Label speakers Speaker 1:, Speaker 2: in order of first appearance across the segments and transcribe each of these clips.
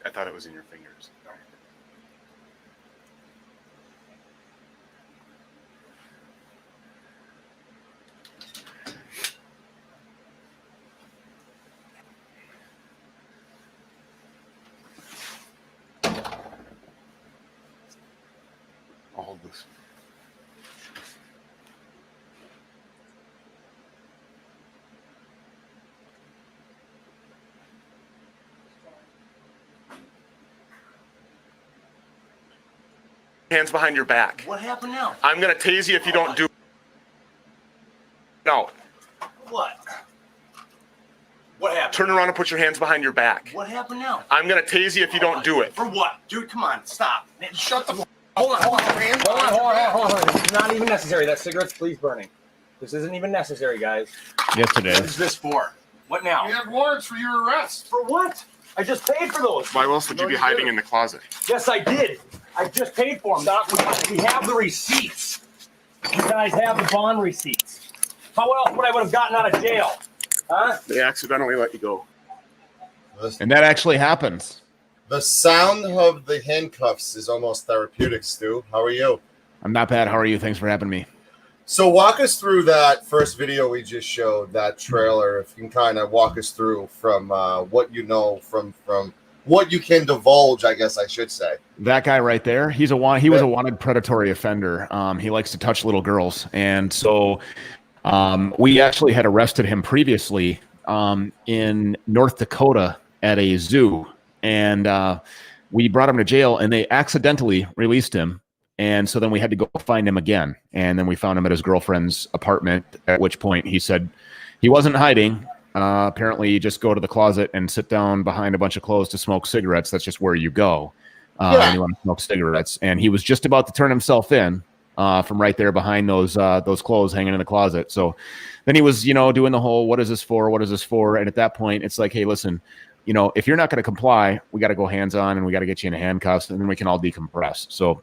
Speaker 1: I thought it was in your fingers. I'll hold this. Hands behind your back.
Speaker 2: What happened now?
Speaker 1: I'm going to tase you if you don't do. No.
Speaker 2: What? What happened?
Speaker 1: Turn around and put your hands behind your back.
Speaker 2: What happened now?
Speaker 1: I'm going to tase you if you don't do it.
Speaker 2: For what? Dude, come on. Stop. Man,
Speaker 3: Shut the f.
Speaker 2: Hold on. This is not even necessary. That cigarette's please burning. This isn't even necessary, guys.
Speaker 4: Yes, it
Speaker 2: What
Speaker 4: is.
Speaker 2: is this for? What now?
Speaker 3: You have warrants for your arrest.
Speaker 2: For what? I just paid for those.
Speaker 1: Why else would you be hiding in the closet?
Speaker 2: Yes, I did. I just paid for them, Doc. We have the receipts. You guys have the bond receipts. How else would I have gotten out of jail? Huh?
Speaker 1: They accidentally let you go.
Speaker 4: And that actually happens.
Speaker 3: The sound of the handcuffs is almost therapeutic, Stu. How are you?
Speaker 4: I'm not bad. How are you? Thanks for having me.
Speaker 3: So walk us through that first video we just showed, that trailer. If you can kind of walk us through from what you know, from what you can divulge, I guess I should say.
Speaker 4: That guy right there, he was a wanted predatory offender. He likes to touch little girls. And so we actually had arrested him previously in North Dakota at a zoo. And we brought him to jail, and they accidentally released him. And so then we had to go find him again. And then we found him at his girlfriend's apartment, at which point he said he wasn't hiding. Apparently, you just go to the closet and sit down behind a bunch of clothes to smoke cigarettes. That's just where you go when you want to smoke cigarettes. And he was just about to turn himself in from right there behind those clothes hanging in the closet. So then he was, doing the whole, what is this for? What is this for? And at that point, it's like, hey, listen, if you're not going to comply, we got to go hands on and we got to get you in handcuffs, and then we can all decompress. So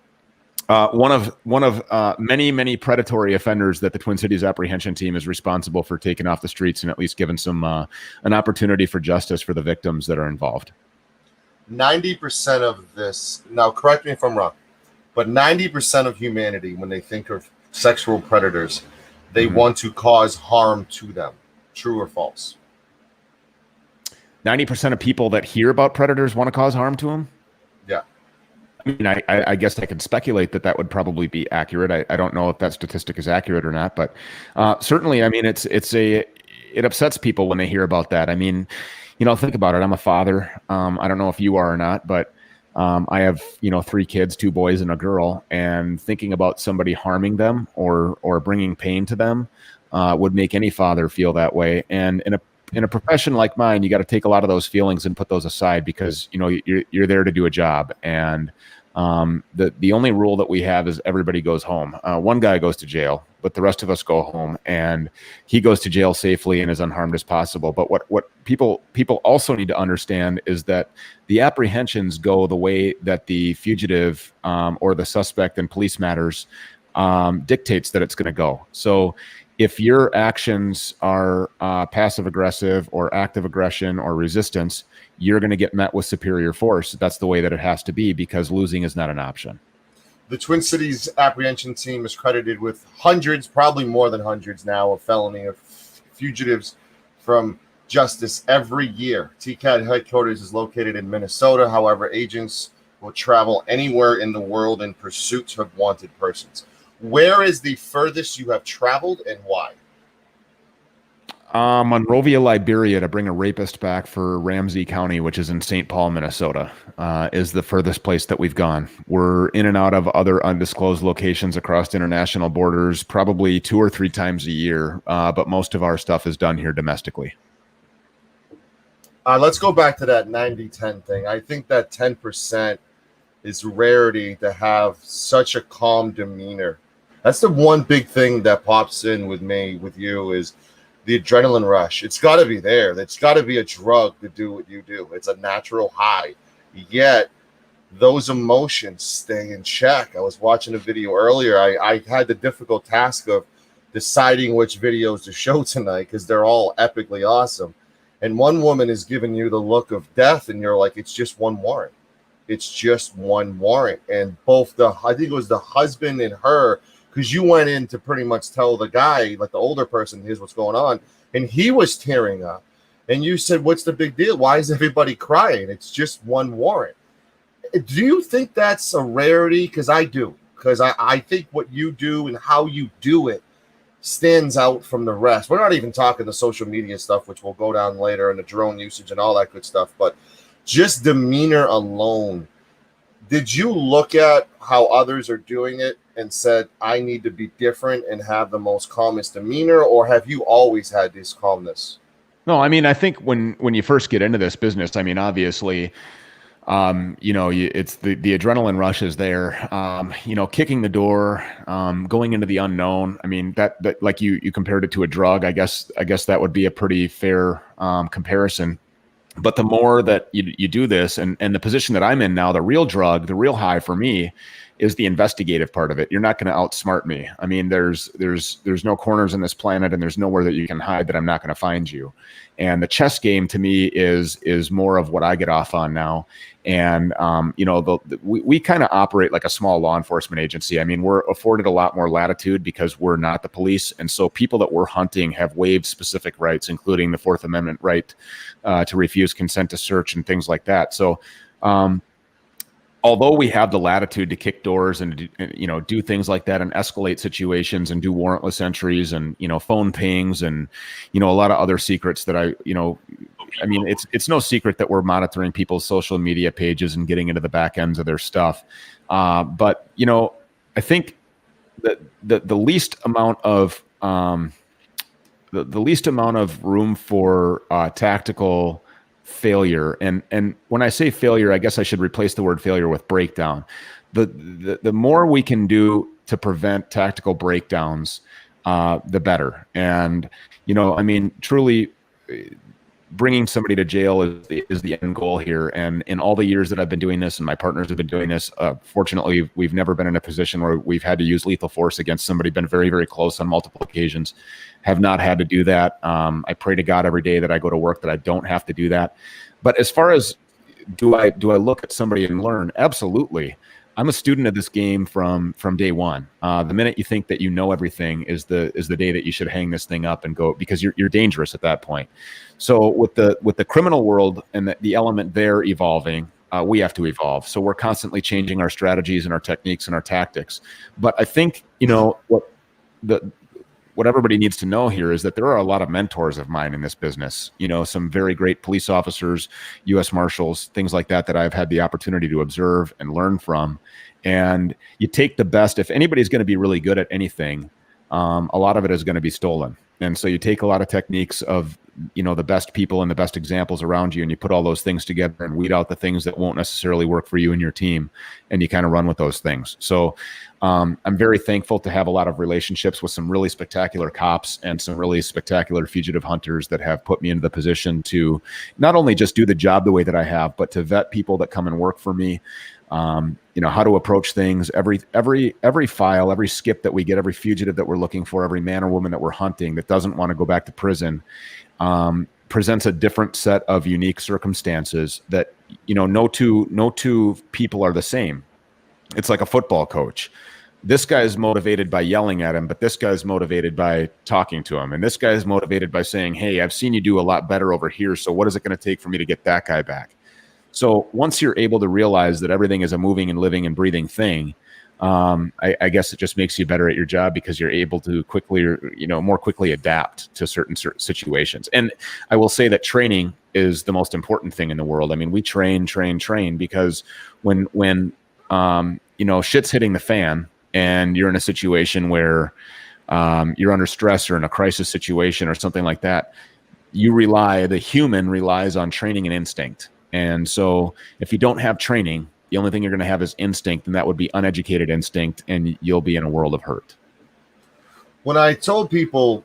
Speaker 4: one of many predatory offenders that the Twin Cities Apprehension Team is responsible for taking off the streets and at least giving some an opportunity for justice for the victims that are involved.
Speaker 3: 90% of this, now correct me if I'm wrong, but 90% of humanity, when they think of sexual predators, they want to cause harm to them. True or false?
Speaker 4: 90% of people that hear about predators want to cause harm to them?
Speaker 3: Yeah.
Speaker 4: I mean, I guess I could speculate that would probably be accurate. I don't know if that statistic is accurate or not, but certainly, I mean, it upsets people when they hear about that. I mean, think about it. I'm a father. I don't know if you are or not, but I have 3 kids, 2 boys and a girl, and thinking about somebody harming them or bringing pain to them would make any father feel that way. And in a profession like mine, you got to take a lot of those feelings and put those aside because you're there to do a job. And the only rule that we have is everybody goes home. One guy goes to jail, but the rest of us go home, and he goes to jail safely and as unharmed as possible. But what people also need to understand is that the apprehensions go the way that the fugitive or the suspect in police matters dictates that it's going to go. So if your actions are passive aggressive or active aggression or resistance, you're going to get met with superior force. That's the way that it has to be because losing is not an option.
Speaker 3: The Twin Cities Apprehension Team is credited with hundreds, probably more than hundreds now, of felony of fugitives from justice every year. TCAT headquarters is located in Minnesota. However, agents will travel anywhere in the world in pursuit of wanted persons. Where is the furthest you have traveled and why?
Speaker 4: Monrovia, Liberia, to bring a rapist back for Ramsey County, which is in St. Paul, Minnesota, is the furthest place that we've gone. We're in and out of other undisclosed locations across international borders, probably 2 or 3 times a year, but most of our stuff is done here domestically.
Speaker 3: Let's go back to that 90-10 thing. I think that 10% is rarity to have such a calm demeanor. That's the one big thing that pops in with me, with you, is the adrenaline rush. It's got to be there. It's got to be a drug to do what you do. It's a natural high. Yet, those emotions stay in check. I was watching a video earlier. I had the difficult task of deciding which videos to show tonight because they're all epically awesome. and one woman is giving you the look of death, and you're like, it's just one warrant. It's just one warrant. And both I think it was the husband and her, because you went in to pretty much tell the guy, like the older person, here's what's going on, and he was tearing up. And you said, what's the big deal? Why is everybody crying? It's just one warrant. Do you think that's a rarity? Because I do. Because I think what you do and how you do it stands out from the rest. We're not even talking the social media stuff, which we'll go down later, and the drone usage and all that good stuff. But just demeanor alone. Did you look at how others are doing it and said, I need to be different and have the most calmest demeanor? Or have you always had this calmness?
Speaker 4: No, I mean, I think when you first get into this business, I mean, obviously, it's the adrenaline rush is there, kicking the door, going into the unknown. I mean, that like you compared it to a drug. I guess that would be a pretty fair comparison. But the more that you do this, and the position that I'm in now, the real drug, the real high for me is the investigative part of it. You're not going to outsmart me. I mean, there's no corners in this planet, and there's nowhere that you can hide that I'm not going to find you. And the chess game to me is more of what I get off on now. And we kind of operate like a small law enforcement agency. I mean, we're afforded a lot more latitude because we're not the police, and so people that we're hunting have waived specific rights, including the Fourth Amendment right to refuse consent to search and things like that. So although we have the latitude to kick doors and do things like that and escalate situations and do warrantless entries and phone pings and a lot of other secrets that I mean, it's no secret that we're monitoring people's social media pages and getting into the back ends of their stuff. But I think that the least amount of the least amount of room for tactical failure, and when I say failure, I guess I should replace the word failure with breakdown. The more we can do to prevent tactical breakdowns, the better. And I mean, truly, bringing somebody to jail is the end goal here. And in all the years that I've been doing this, and my partners have been doing this, fortunately, we've never been in a position where we've had to use lethal force against somebody. Been very, very close on multiple occasions. Have not had to do that. I pray to God every day that I go to work that I don't have to do that. But as far as do I look at somebody and learn? Absolutely. I'm a student of this game from day one. The minute you think that you know everything is the day that you should hang this thing up and go, because you're dangerous at that point. So with the criminal world and the element there evolving, we have to evolve. So we're constantly changing our strategies and our techniques and our tactics. But I think what everybody needs to know here is that there are a lot of mentors of mine in this business, some very great police officers, U.S. Marshals, things like that I've had the opportunity to observe and learn from. And you take the best. If anybody's going to be really good at anything, a lot of it is going to be stolen. And so you take a lot of techniques of, the best people and the best examples around you, and you put all those things together and weed out the things that won't necessarily work for you and your team, and you kind of run with those things. So I'm very thankful to have a lot of relationships with some really spectacular cops and some really spectacular fugitive hunters that have put me into the position to not only just do the job the way that I have, but to vet people that come and work for me. How to approach things, every file, every skip that we get, every fugitive that we're looking for, every man or woman that we're hunting that doesn't want to go back to prison, presents a different set of unique circumstances that, no two people are the same. It's like a football coach. This guy's motivated by yelling at him, but this guy's motivated by talking to him. And this guy's motivated by saying, hey, I've seen you do a lot better over here. So what is it going to take for me to get that guy back? So once you're able to realize that everything is a moving and living and breathing thing, I guess it just makes you better at your job because you're able to more quickly adapt to certain situations. And I will say that training is the most important thing in the world. I mean, we train because when shit's hitting the fan and you're in a situation where you're under stress or in a crisis situation or something like that, the human relies on training and instinct. And so if you don't have training, the only thing you're going to have is instinct, and that would be uneducated instinct, and you'll be in a world of hurt.
Speaker 3: When I told people,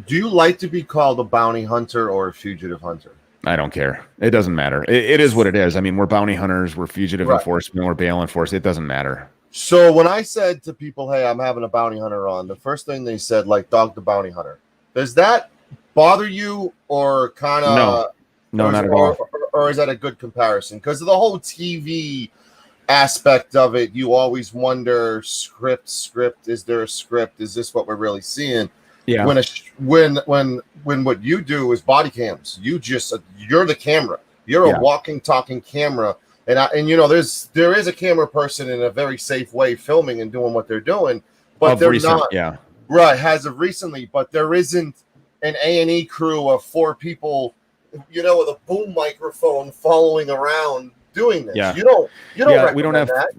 Speaker 3: do you like to be called a bounty hunter or a fugitive hunter?
Speaker 4: I don't care. It doesn't matter. It is what it is. I mean, we're bounty hunters, we're fugitive enforcement, we're bail enforcement. It doesn't matter.
Speaker 3: So when I said to people, hey, I'm having a bounty hunter on, the first thing they said, like, dog the bounty hunter. Does that bother you, or kind of
Speaker 4: No, not at all.
Speaker 3: or is that a good comparison? Because of the whole TV aspect of it, you always wonder, script, is there a script? Is this what we're really seeing?
Speaker 4: Yeah.
Speaker 3: When what you do is body cams, you're the camera. You're a walking, talking camera. And you know, there is a camera person in a very safe way filming and doing what they're doing, but they're not.
Speaker 4: Yeah.
Speaker 3: Right, as of recently, but there isn't an A&E crew of 4 people, you know, with a boom microphone following around doing this.
Speaker 4: Yeah.
Speaker 3: You don't
Speaker 4: We don't have
Speaker 3: that.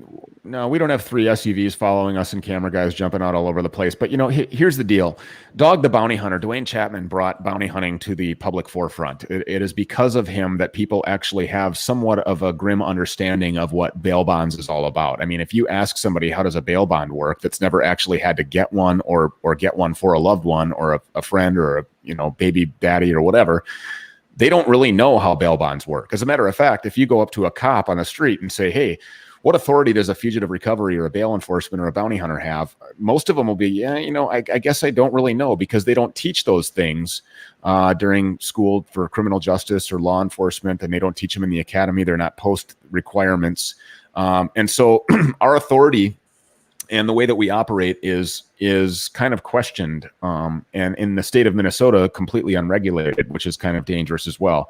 Speaker 4: No, we don't have 3 SUVs following us and camera guys jumping out all over the place. But, you know, here's the deal. Dog the Bounty Hunter, Dwayne Chapman brought bounty hunting to the public forefront. It is because of him that people actually have somewhat of a grim understanding of what bail bonds is all about. I mean, if you ask somebody, how does a bail bond work, that's never actually had to get one or get one for a loved one or a friend or a, you know, baby daddy or whatever, they don't really know how bail bonds work. As a matter of fact, if you go up to a cop on the street and say, hey, what authority does a fugitive recovery or a bail enforcement or a bounty hunter have? Most of them will be, yeah, you know, I guess I don't really know, because they don't teach those things during school for criminal justice or law enforcement, and they don't teach them in the academy. They're not post requirements. And so our authority and the way that we operate is kind of questioned, and in the state of Minnesota, completely unregulated, which is kind of dangerous as well.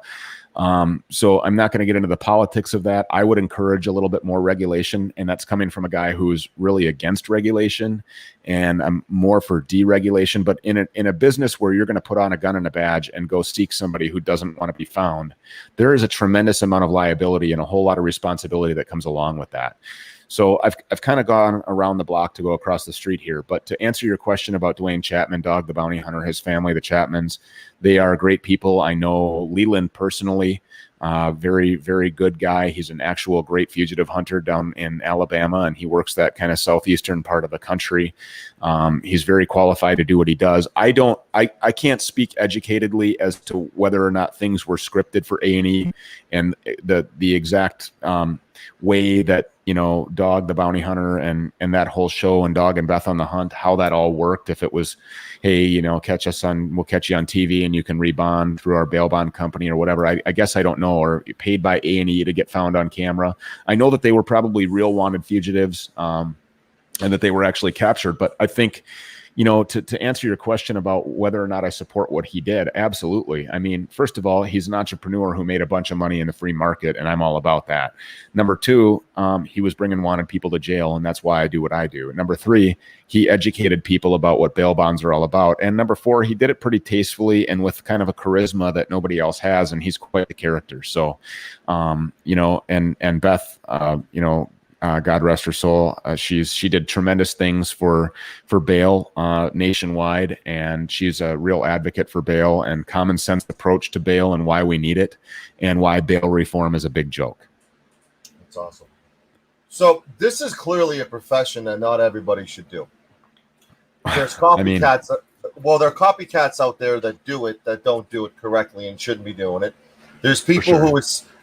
Speaker 4: So I'm not going to get into the politics of that. I would encourage a little bit more regulation, and that's coming from a guy who's really against regulation, and I'm more for deregulation. But in a business where you're going to put on a gun and a badge and go seek somebody who doesn't want to be found, there is a tremendous amount of liability and a whole lot of responsibility that comes along with that. So I've kind of gone around the block to go across the street here. But to answer your question about Dwayne Chapman, Dog the Bounty Hunter, his family, the Chapmans, they are great people. I know Leland personally, very, very good guy. He's an actual great fugitive hunter down in Alabama, and he works that kind of southeastern part of the country. He's very qualified to do what he does. I can't speak educatedly as to whether or not things were scripted for A&E and the exact way that, you know, Dog the Bounty Hunter and that whole show and Dog and Beth on the Hunt, how that all worked. If it was, hey, you know, we'll catch you on TV and you can rebond through our bail bond company or whatever. I guess I don't know, or paid by A&E to get found on camera. I know that they were probably real wanted fugitives, and that they were actually captured. But I think, you know, to answer your question about whether or not I support what he did, absolutely. I mean, first of all, he's an entrepreneur who made a bunch of money in the free market, and I'm all about that. Number 2, he was bringing wanted people to jail, and that's why I do what I do. Number 3, he educated people about what bail bonds are all about. And number 4, he did it pretty tastefully and with kind of a charisma that nobody else has, and he's quite the character. So, you know, and Beth, you know, God rest her soul. She did tremendous things for bail nationwide, and she's a real advocate for bail and common sense approach to bail and why we need it and why bail reform is a big joke.
Speaker 3: That's awesome. So this is clearly a profession that not everybody should do. There's copycats. There are copycats out there that do it, that don't do it correctly and shouldn't be doing it. There's people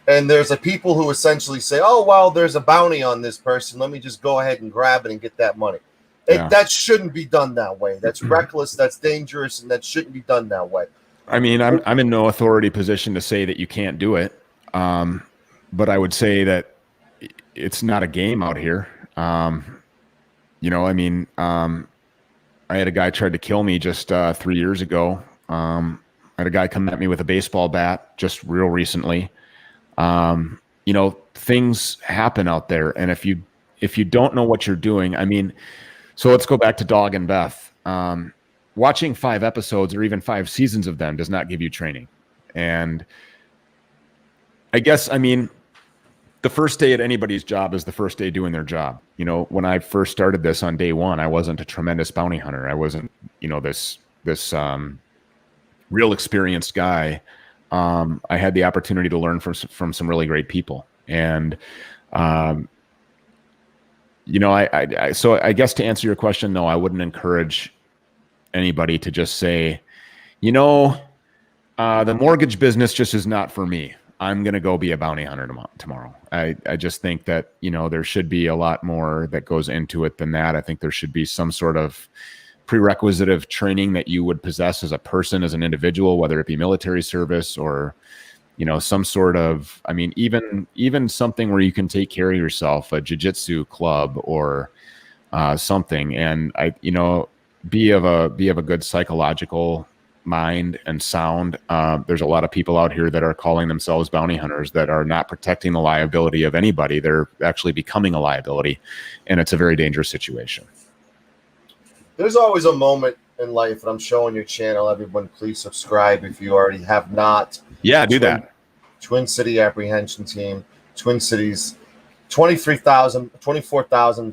Speaker 3: there's people who essentially say, oh, well, there's a bounty on this person. Let me just go ahead and grab it and get that money. That shouldn't be done that way. That's reckless. That's dangerous. And that shouldn't be done that way. I
Speaker 4: mean, I'm in no authority position to say that you can't do it. But I would say that it's not a game out here. You know, I mean, I had a guy tried to kill me just 3 years ago. I had a guy come at me with a baseball bat just real recently. You know, things happen out there, and if you don't know what you're doing, I mean, so let's go back to Dog and Beth. Watching 5 episodes or even 5 seasons of them does not give you training. And I guess, I mean, the first day at anybody's job is the first day doing their job. You know, when I first started this on day 1, I wasn't a tremendous bounty hunter. I wasn't, you know, this real experienced guy. I had the opportunity to learn from some really great people. And, you know, so I guess to answer your question, no, I wouldn't encourage anybody to just say, you know, the mortgage business just is not for me. I'm going to go be a bounty hunter tomorrow. I just think that, you know, there should be a lot more that goes into it than that. I think there should be some sort of prerequisite of training that you would possess as a person, as an individual, whether it be military service or, you know, some sort of, I mean, even something where you can take care of yourself, a jiu-jitsu club or something, and be of a good psychological mind and sound. There's a lot of people out here that are calling themselves bounty hunters that are not protecting the liability of anybody. They're actually becoming a liability, and it's a very dangerous situation.
Speaker 3: There's always a moment in life, and I'm showing your channel. Everyone, please subscribe if you already have not.
Speaker 4: Yeah, do that.
Speaker 3: Twin City Apprehension Team, Twin Cities, 24,000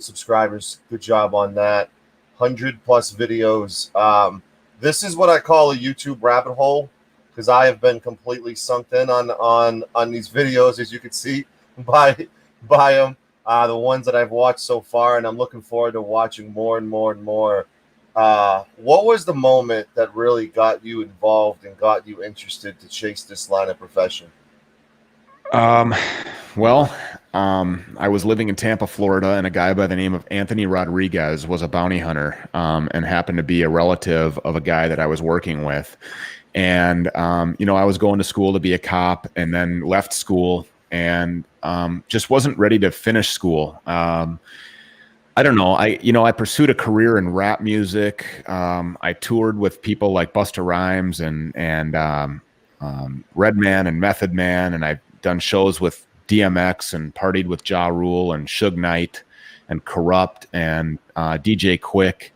Speaker 3: subscribers. Good job on that. 100+ videos. This is what I call a YouTube rabbit hole, because I have been completely sunk in on these videos, as you can see by them, the ones that I've watched so far, and I'm looking forward to watching more and more and more. What was the moment that really got you involved and got you interested to chase this line of profession?
Speaker 4: I was living in Tampa, Florida, and a guy by the name of Anthony Rodriguez was a bounty hunter, and happened to be a relative of a guy that I was working with. And, I was going to school to be a cop, and then left school and, just wasn't ready to finish school. I don't know. I pursued a career in rap music. I toured with people like Busta Rhymes and Redman and Method Man, and I've done shows with DMX and partied with Ja Rule and Suge Knight and Corrupt and DJ Quick.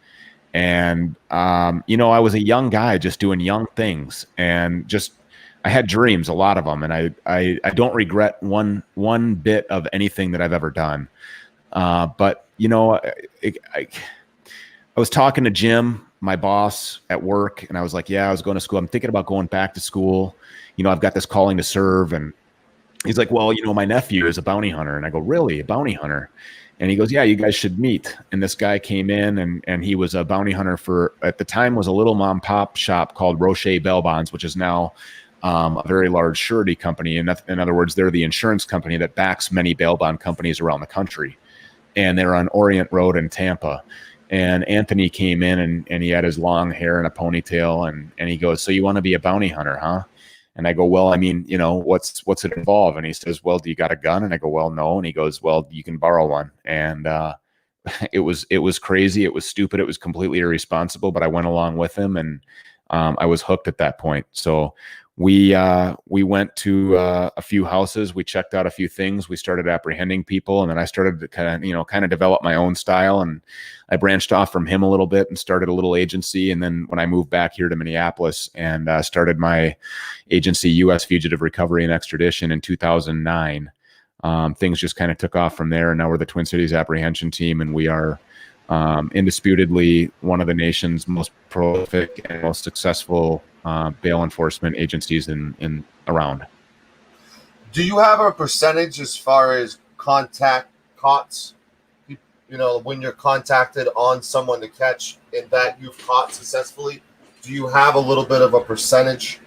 Speaker 4: And, I was a young guy just doing young things, and just, I had dreams, a lot of them. And I don't regret one bit of anything that I've ever done. But I was talking to Jim, my boss at work, and I was like, yeah, I was going to school. I'm thinking about going back to school. I've got this calling to serve. And he's like, well, my nephew is a bounty hunter. And I go, really? A bounty hunter? And he goes, yeah, you guys should meet. And this guy came in, and he was a bounty hunter for, at the time, was a little mom pop shop called Roche Bail Bonds, which is now a very large surety company. In other words, they're the insurance company that backs many bail bond companies around the country. And they're on Orient Road in Tampa. And Anthony came in, and he had his long hair and a ponytail, and he goes, so you want to be a bounty hunter, huh? And I go, well, I mean, what's it involve? And he says, well, do you got a gun? And I go, well, no. And he goes, well, you can borrow one. And it was crazy. It was stupid. It was completely irresponsible, but I went along with him, and I was hooked at that point. So we went to a few houses. We checked out a few things. We started apprehending people, and then I started to kind of develop my own style. And I branched off from him a little bit and started a little agency. And then when I moved back here to Minneapolis and started my agency, U.S. Fugitive Recovery and Extradition, in 2009, things just kind of took off from there. And now we're the Twin Cities Apprehension Team, and we are indisputably one of the nation's most prolific and most successful bail enforcement agencies in around.
Speaker 3: Do you have a percentage as far as contact CAUTs? When you're contacted on someone to catch and that you've caught successfully, do you have a little bit of a percentage?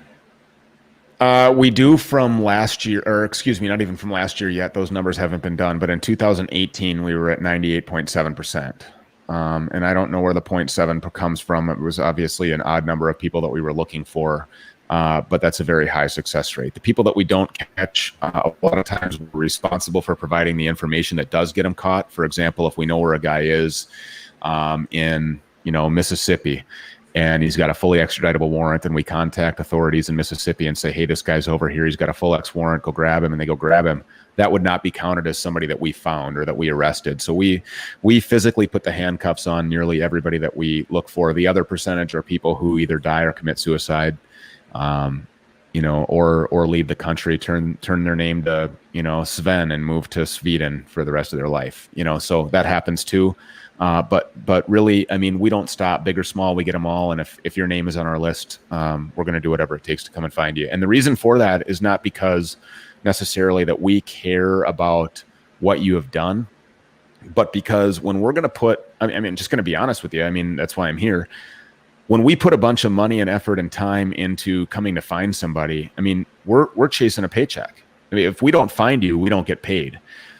Speaker 4: We do from last year, or excuse me, not even from last year yet. Those numbers haven't been done. But in 2018, we were at 98.7%. And I don't know where the 0.7 comes from. It was obviously an odd number of people that we were looking for, but that's a very high success rate. The people that we don't catch, a lot of times we're responsible for providing the information that does get them caught. For example, if we know where a guy is in Mississippi, and he's got a fully extraditable warrant, and we contact authorities in Mississippi and say, hey, this guy's over here, he's got a full X warrant, go grab him, and they go grab him. That would not be counted as somebody that we found or that we arrested. So we physically put the handcuffs on nearly everybody that we look for. The other percentage are people who either die or commit suicide, or leave the country, turn their name to, Sven, and move to Sweden for the rest of their life. So that happens too. But really, I mean, we don't stop, big or small, we get them all. And if your name is on our list, we're going to do whatever it takes to come and find you. And the reason for that is not because necessarily that we care about what you have done, but because when we're going to put, I mean, just going to be honest with you, I mean, that's why I'm here. When we put a bunch of money and effort and time into coming to find somebody, I mean, we're chasing a paycheck. I mean, if we don't find you, we don't get paid.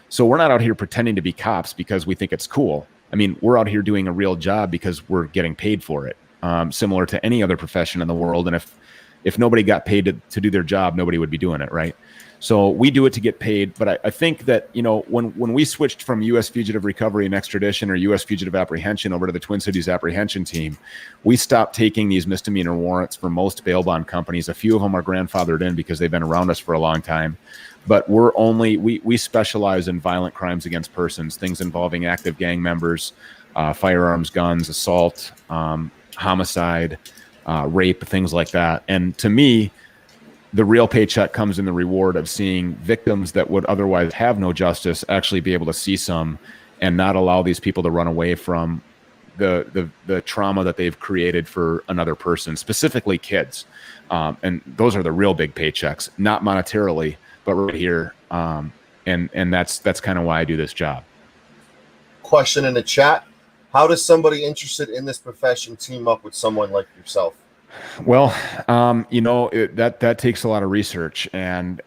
Speaker 4: So we're not out here pretending to be cops because we think it's cool. I mean, we're out here doing a real job because we're getting paid for it, similar to any other profession in the world. And if nobody got paid to do their job, nobody would be doing it, right? So we do it to get paid. But I think that, you know, when we switched from U.S. Fugitive Recovery and Extradition or U.S. Fugitive Apprehension over to the Twin Cities Apprehension Team, we stopped taking these misdemeanor warrants for most bail bond companies. A few of them are grandfathered in because they've been around us for a long time. But we specialize in violent crimes against persons, things involving active gang members, firearms, guns, assault, homicide, rape, things like that. And to me, the real paycheck comes in the reward of seeing victims that would otherwise have no justice actually be able to see some and not allow these people to run away from the trauma that they've created for another person, specifically kids. And those are the real big paychecks, not monetarily, but right here. And that's kind of why I do this job.
Speaker 3: Question in the chat. How does somebody interested in this profession team up with someone like yourself?
Speaker 4: Well, you know, that takes a lot of research, and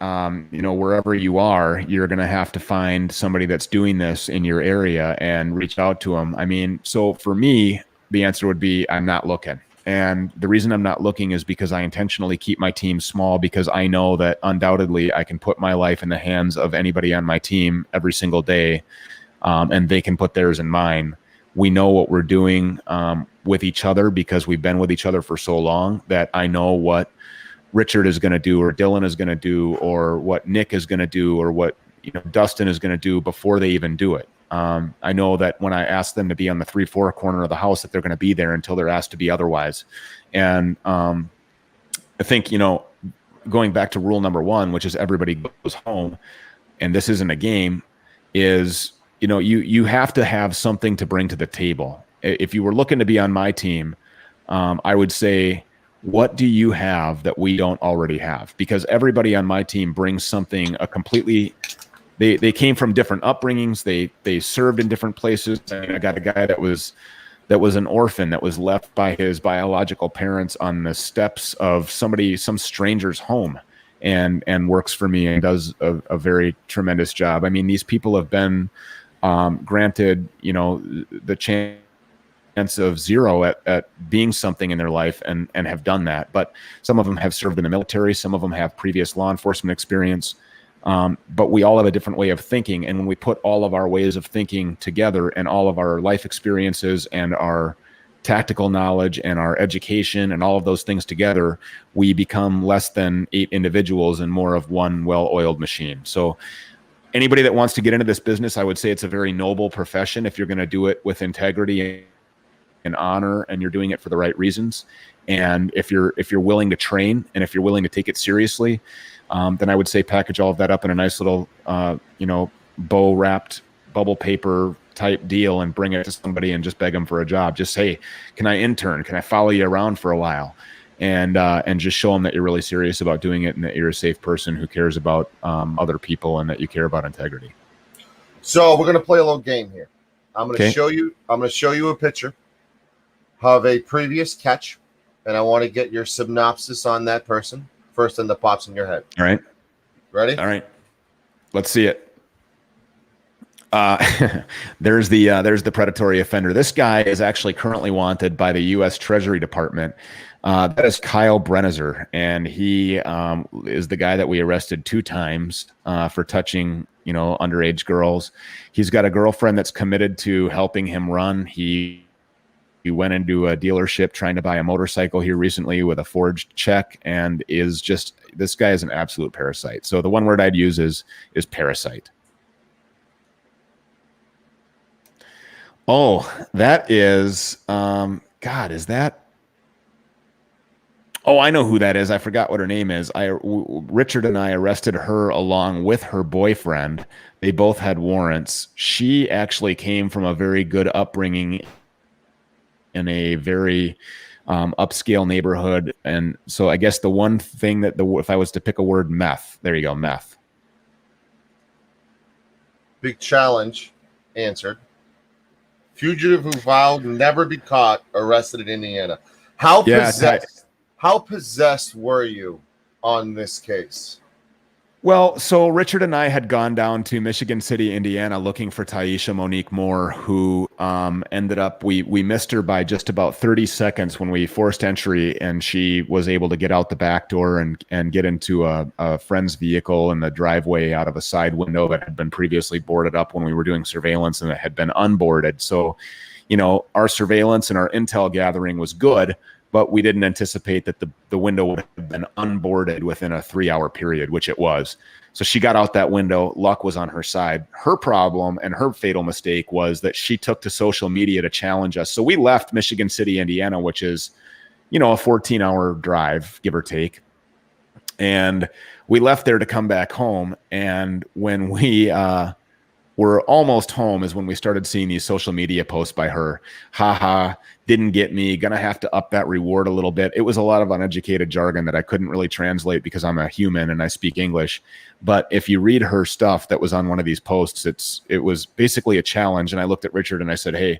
Speaker 4: you know, wherever you are, you're going to have to find somebody that's doing this in your area and reach out to them. I mean, so for me, the answer would be I'm not looking. And the reason I'm not looking is because I intentionally keep my team small, because I know that undoubtedly I can put my life in the hands of anybody on my team every single day, and they can put theirs in mine. We know what we're doing with each other because we've been with each other for so long that I know what Richard is going to do, or Dylan is going to do, or what Nick is going to do, or what, you know, Dustin is going to do before they even do it. I know that when I ask them to be on the 3-4 corner of the house, that they're going to be there until they're asked to be otherwise. And I think, you know, going back to rule number 1, which is everybody goes home, and this isn't a game, is, you know, you have to have something to bring to the table. If you were looking to be on my team, I would say, what do you have that we don't already have? Because everybody on my team brings something, a completely, they came from different upbringings. They served in different places. I got a guy that was an orphan that was left by his biological parents on the steps of some stranger's home, and works for me and does a very tremendous job. I mean, these people have been granted, you know, the chance of 0 at being something in their life and have done that. But some of them have served in the military. Some of them have previous law enforcement experience. But we all have a different way of thinking. And when we put all of our ways of thinking together and all of our life experiences and our tactical knowledge and our education and all of those things together, we become less than 8 individuals and more of one well-oiled machine. So anybody that wants to get into this business, I would say it's a very noble profession if you're going to do it with integrity and honor, and you're doing it for the right reasons. And if you're willing to train, and if you're willing to take it seriously, then I would say package all of that up in a nice little, you know, bow wrapped bubble paper type deal and bring it to somebody and just beg them for a job. Just say, can I intern? Can I follow you around for a while? And just show them that you're really serious about doing it and that you're a safe person who cares about other people and that you care about integrity.
Speaker 3: So we're going to play a little game here. I'm going to show you a picture of a previous catch, and I want to get your synopsis on that person. First thing that pops in your head.
Speaker 4: All right.
Speaker 3: Ready?
Speaker 4: All right. Let's see it. There's the predatory offender. This guy is actually currently wanted by the U.S. Treasury Department. That is Kyle Brennezer, and he is the guy that we arrested 2 times for touching, you know, underage girls. He's got a girlfriend that's committed to helping him run. He went into a dealership trying to buy a motorcycle here recently with a forged check, and this guy is an absolute parasite. So the one word I'd use is parasite. Oh, that is, God, is that? Oh, I know who that is. I forgot what her name is. Richard and I arrested her along with her boyfriend. They both had warrants. She actually came from a very good upbringing in a very upscale neighborhood. And so I guess the one thing that if I was to pick a word, meth. There you go, meth.
Speaker 3: Big challenge answered. Fugitive who vowed never be caught, arrested in Indiana. How possessed were you on this case?
Speaker 4: Well, so Richard and I had gone down to Michigan City, Indiana, looking for Taisha Monique Moore, who ended up, we missed her by just about 30 seconds when we forced entry, and she was able to get out the back door and get into a friend's vehicle in the driveway out of a side window that had been previously boarded up when we were doing surveillance, and it had been unboarded. So, you know, our surveillance and our intel gathering was good, but we didn't anticipate that the window would have been unboarded within a 3-hour period, which it was. So she got out that window. Luck was on her side. Her problem and her fatal mistake was that she took to social media to challenge us. So we left Michigan City, Indiana, which is, you know, a 14-hour drive, give or take. And we left there to come back home. And when we were almost home is when we started seeing these social media posts by her. Haha, didn't get me, gonna have to up that reward a little bit. It was a lot of uneducated jargon that I couldn't really translate because I'm a human and I speak English. But if you read her stuff that was on one of these posts, it was basically a challenge. And I looked at Richard and I said, hey,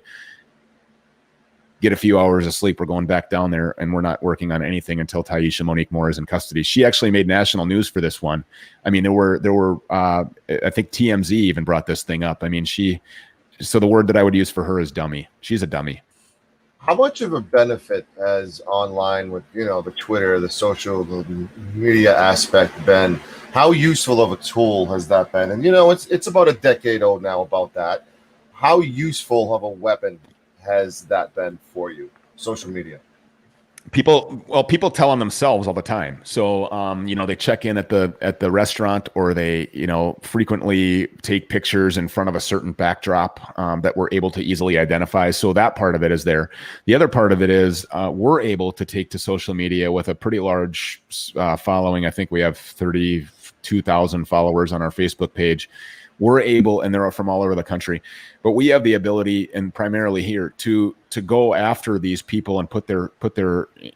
Speaker 4: get a few hours of sleep. We're going back down there and we're not working on anything until Taisha Monique Moore is in custody. She actually made national news for this one. I mean, there were I think TMZ even brought this thing up. I mean, so the word that I would use for her is dummy. She's a dummy.
Speaker 3: How much of a benefit has online with, you know, the Twitter, the social media aspect been? How useful of a tool has that been? And, you know, it's about a decade old now about that. How useful of a weapon has that been for you? Social media.
Speaker 4: People tell on themselves all the time. So, you know, they check in at the restaurant, or they, you know, frequently take pictures in front of a certain backdrop that we're able to easily identify. So that part of it is there. The other part of it is we're able to take to social media with a pretty large following. I think we have 32,000 followers on our Facebook page. We're able, and they're from all over the country, but we have the ability, and primarily here, to go after these people and put their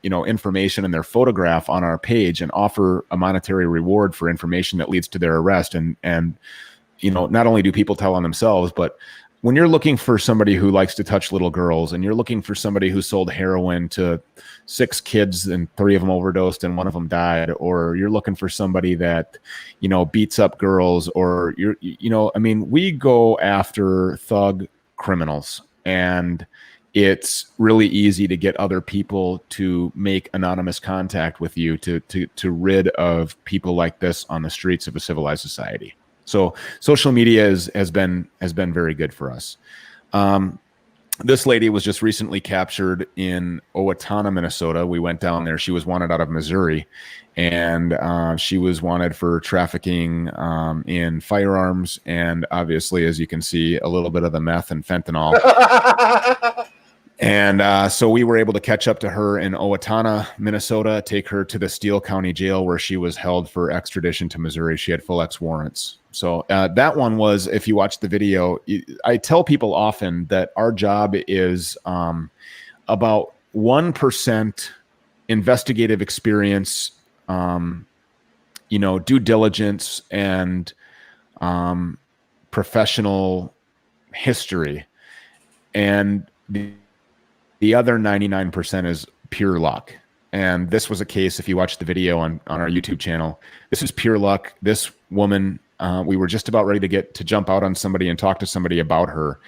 Speaker 4: you know, information and their photograph on our page and offer a monetary reward for information that leads to their arrest. And you know, not only do people tell on themselves, but when you're looking for somebody who likes to touch little girls, and you're looking for somebody who sold heroin to 6 kids and 3 of them overdosed and 1 of them died, or you're looking for somebody that, you know, beats up girls, or you know, I mean, we go after thug criminals, and it's really easy to get other people to make anonymous contact with you to rid of people like this on the streets of a civilized society. So social media has been very good for us. This lady was just recently captured in Owatonna, Minnesota. We went down there. She was wanted out of Missouri, and she was wanted for trafficking in firearms, and obviously, as you can see, a little bit of the meth and fentanyl. And so we were able to catch up to her in Owatonna, Minnesota, take her to the Steele County Jail, where she was held for extradition to Missouri. She had full X warrants. So that one was, if you watch the video, I tell people often that our job is about 1% investigative experience, you know, due diligence, and professional history. And the other 99% is pure luck. And this was a case, if you watch the video on our YouTube channel, this is pure luck. This woman, we were just about ready to jump out on somebody and talk to somebody about her.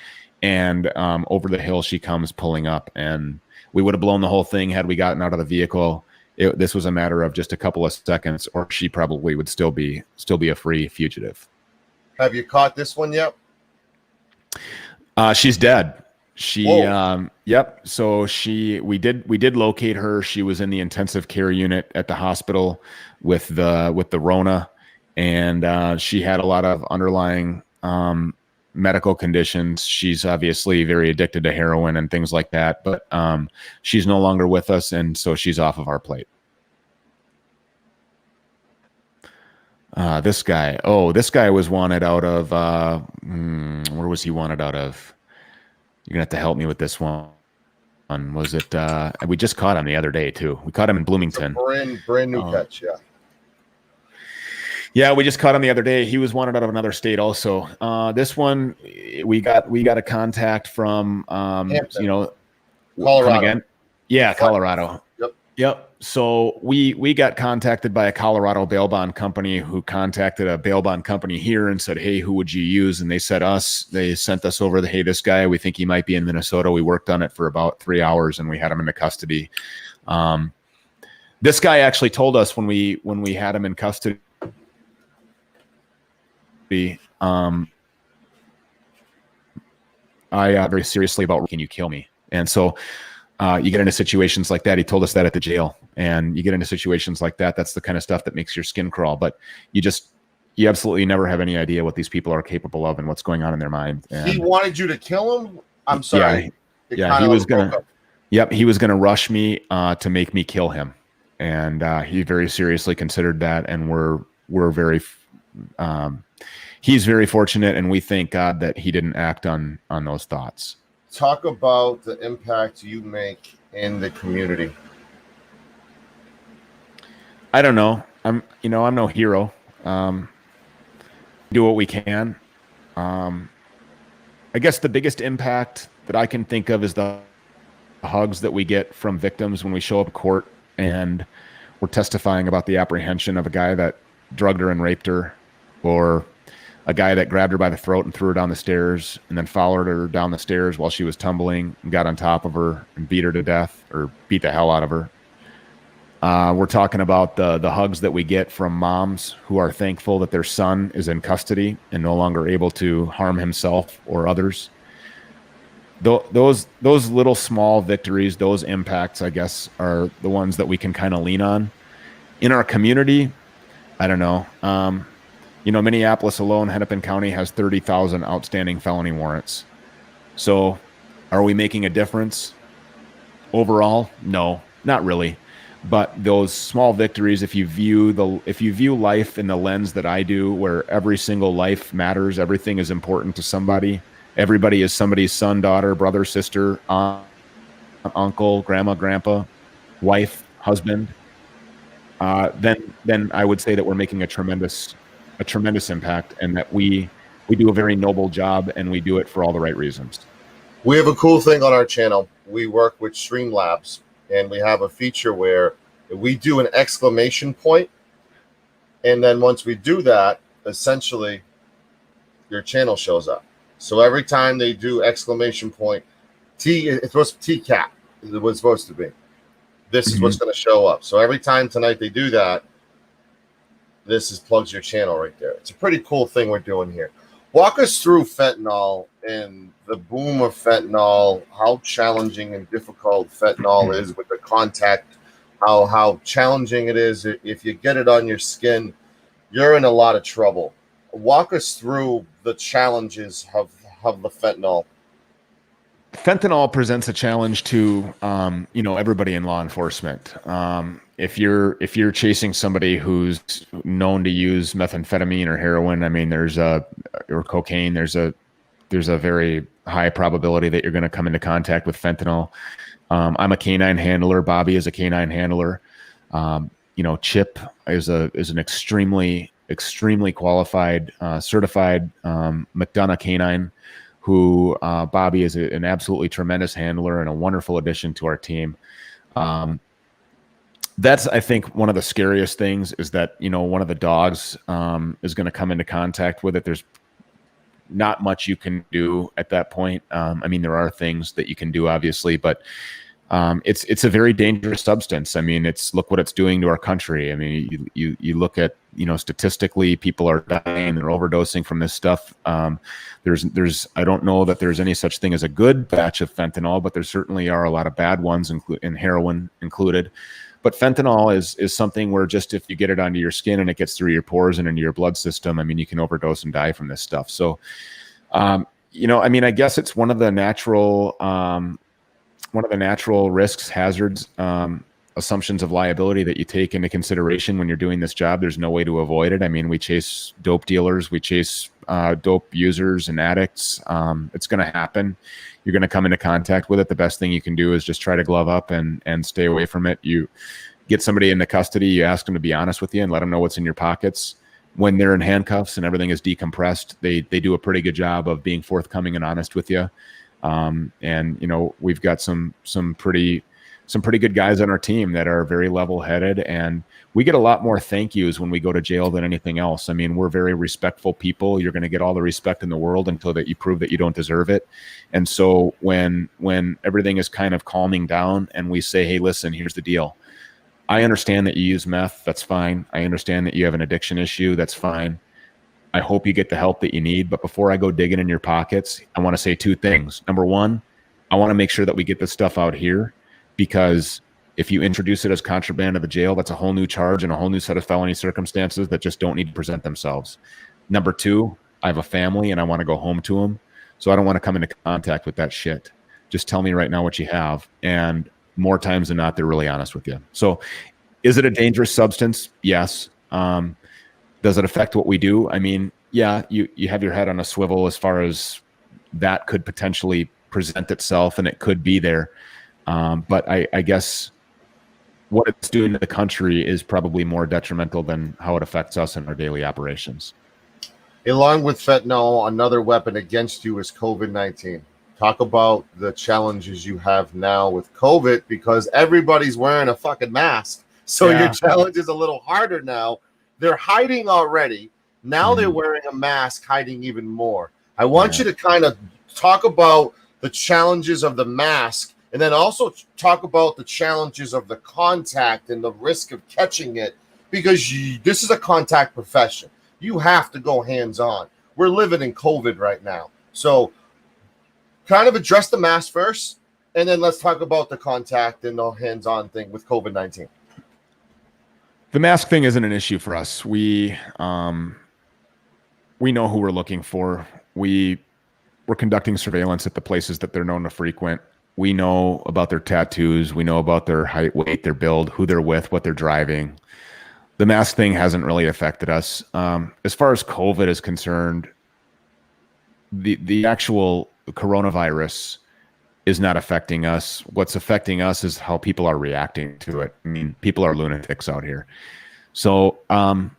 Speaker 4: And over the hill she comes pulling up, and we would have blown the whole thing had we gotten out of the vehicle. This was a matter of just a couple of seconds, or she probably would still be a free fugitive.
Speaker 3: Have you caught this one yet?
Speaker 4: She's dead. Yep. So we did locate her. She was in the intensive care unit at the hospital with the Rona, and she had a lot of underlying medical conditions. She's obviously very addicted to heroin and things like that, but she's no longer with us, and so she's off of our plate. This guy was wanted out of where was he wanted out of? You're gonna have to help me with this one. Was it? We just caught him the other day too. We caught him in Bloomington.
Speaker 3: Brand new catch, yeah.
Speaker 4: Yeah, we just caught him the other day. He was wanted out of another state also. This one, we got a contact from,
Speaker 3: Hampton.
Speaker 4: you know,
Speaker 3: Colorado.
Speaker 4: again. Yeah, Colorado.
Speaker 3: Yep.
Speaker 4: Yep. So we got contacted by a Colorado bail bond company who contacted a bail bond company here and said, hey, who would you use? And they said us. They sent us over hey, this guy, we think he might be in Minnesota. We worked on it for about 3 hours and we had him into custody. This guy actually told us when we had him in custody, I very seriously about, can you kill me? And so you get into situations like that. He told us that at the jail, and you get into situations like that. That's the kind of stuff that makes your skin crawl, but you absolutely never have any idea what these people are capable of and what's going on in their mind. And
Speaker 3: he wanted you to kill him. I'm sorry.
Speaker 4: Yeah, he was going to, he was going to rush me to make me kill him. And he very seriously considered that. And we're very, he's very fortunate, and we thank God that he didn't act on those thoughts.
Speaker 3: Talk about the impact you make in the community.
Speaker 4: I don't know. I'm no hero. Do what we can. I guess the biggest impact that I can think of is the hugs that we get from victims when we show up at court and we're testifying about the apprehension of a guy that drugged her and raped her, or a guy that grabbed her by the throat and threw her down the stairs and then followed her down the stairs while she was tumbling and got on top of her and beat her to death, or beat the hell out of her. We're talking about the hugs that we get from moms who are thankful that their son is in custody and no longer able to harm himself or others. Those little small victories, those impacts, I guess, are the ones that we can kind of lean on. In our community, I don't know. Minneapolis alone, Hennepin County has 30,000 outstanding felony warrants. So are we making a difference overall? No, not really. But those small victories, if you view life in the lens that I do, where every single life matters, everything is important to somebody, everybody is somebody's son, daughter, brother, sister, aunt, uncle, grandma, grandpa, wife, husband, then I would say that we're making a tremendous impact, and that we do a very noble job, and we do it for all the right reasons.
Speaker 3: We have a cool thing on our channel. We work with Streamlabs, and we have a feature where we do an exclamation point, and then once we do that, essentially your channel shows up. So every time they do exclamation point, it's supposed to be TCAT. It was supposed to be. This is what's going to show up. So every time tonight they do that, this plugs your channel right there. It's a pretty cool thing we're doing here. Walk us through fentanyl and the boom of fentanyl, how challenging and difficult fentanyl is with the contact, how challenging it is. If you get it on your skin, you're in a lot of trouble. Walk us through the challenges of the fentanyl.
Speaker 4: Fentanyl presents a challenge to everybody in law enforcement. If you're chasing somebody who's known to use methamphetamine or heroin, or cocaine, there's a very high probability that you're going to come into contact with fentanyl. I'm a canine handler. Bobby is a canine handler. Chip is an extremely qualified, certified McDonough canine, who Bobby is an absolutely tremendous handler and a wonderful addition to our team. That's, I think, one of the scariest things is that, one of the dogs is going to come into contact with it. There's not much you can do at that point. There are things that you can do, obviously, but it's a very dangerous substance. Look what it's doing to our country. You look at, statistically, people are dying, they're overdosing from this stuff. I don't know that there's any such thing as a good batch of fentanyl, but there certainly are a lot of bad ones, and heroin included. But fentanyl is something where just if you get it onto your skin and it gets through your pores and into your blood system, you can overdose and die from this stuff. So, I guess it's one of the natural risks, hazards, assumptions of liability that you take into consideration when you're doing this job. There's no way to avoid it. We chase dope dealers, we chase dope users and addicts. It's going to happen. You're going to come into contact with it. The best thing you can do is just try to glove up and stay away from it. You get somebody into custody, you ask them to be honest with you and let them know what's in your pockets. When they're in handcuffs and everything is decompressed, they do a pretty good job of being forthcoming and honest with you. We've got some pretty some pretty good guys on our team that are very level-headed, and we get a lot more thank yous when we go to jail than anything else. I mean, we're very respectful people. You're going to get all the respect in the world until that you prove that you don't deserve it. And so when everything is kind of calming down and we say, hey, listen, here's the deal. I understand that you use meth. That's fine. I understand that you have an addiction issue. That's fine. I hope you get the help that you need. But before I go digging in your pockets, I want to say two things. Number one, I want to make sure that we get this stuff out here, because if you introduce it as contraband to the jail, that's a whole new charge and a whole new set of felony circumstances that just don't need to present themselves. Number two, I have a family and I want to go home to them. So I don't want to come into contact with that shit. Just tell me right now what you have. And more times than not, they're really honest with you. So is it a dangerous substance? Yes. Does it affect what we do? I mean, yeah, you have your head on a swivel as far as that could potentially present itself, and it could be there. But I guess what it's doing to the country is probably more detrimental than how it affects us in our daily operations.
Speaker 3: Along with fentanyl, another weapon against you is COVID-19. Talk about the challenges you have now with COVID, because everybody's wearing a fucking mask. So
Speaker 4: Yeah.
Speaker 3: your challenge is a little harder now. They're hiding already. Now they're wearing a mask, hiding even more. I want you to kind of talk about the challenges of the mask, and then also talk about the challenges of the contact and the risk of catching it, because this is a contact profession. You have to go hands-on. We're living in COVID right now. So kind of address the mask first, and then let's talk about the contact and the hands-on thing with COVID-19.
Speaker 4: The mask thing isn't an issue for us. We know who we're looking for. We're conducting surveillance at the places that they're known to frequent. We know about their tattoos. We know about their height, weight, their build, who they're with, what they're driving. The mask thing hasn't really affected us. As far as COVID is concerned, the actual coronavirus is not affecting us. What's affecting us is how people are reacting to it. I mean, people are lunatics out here. So I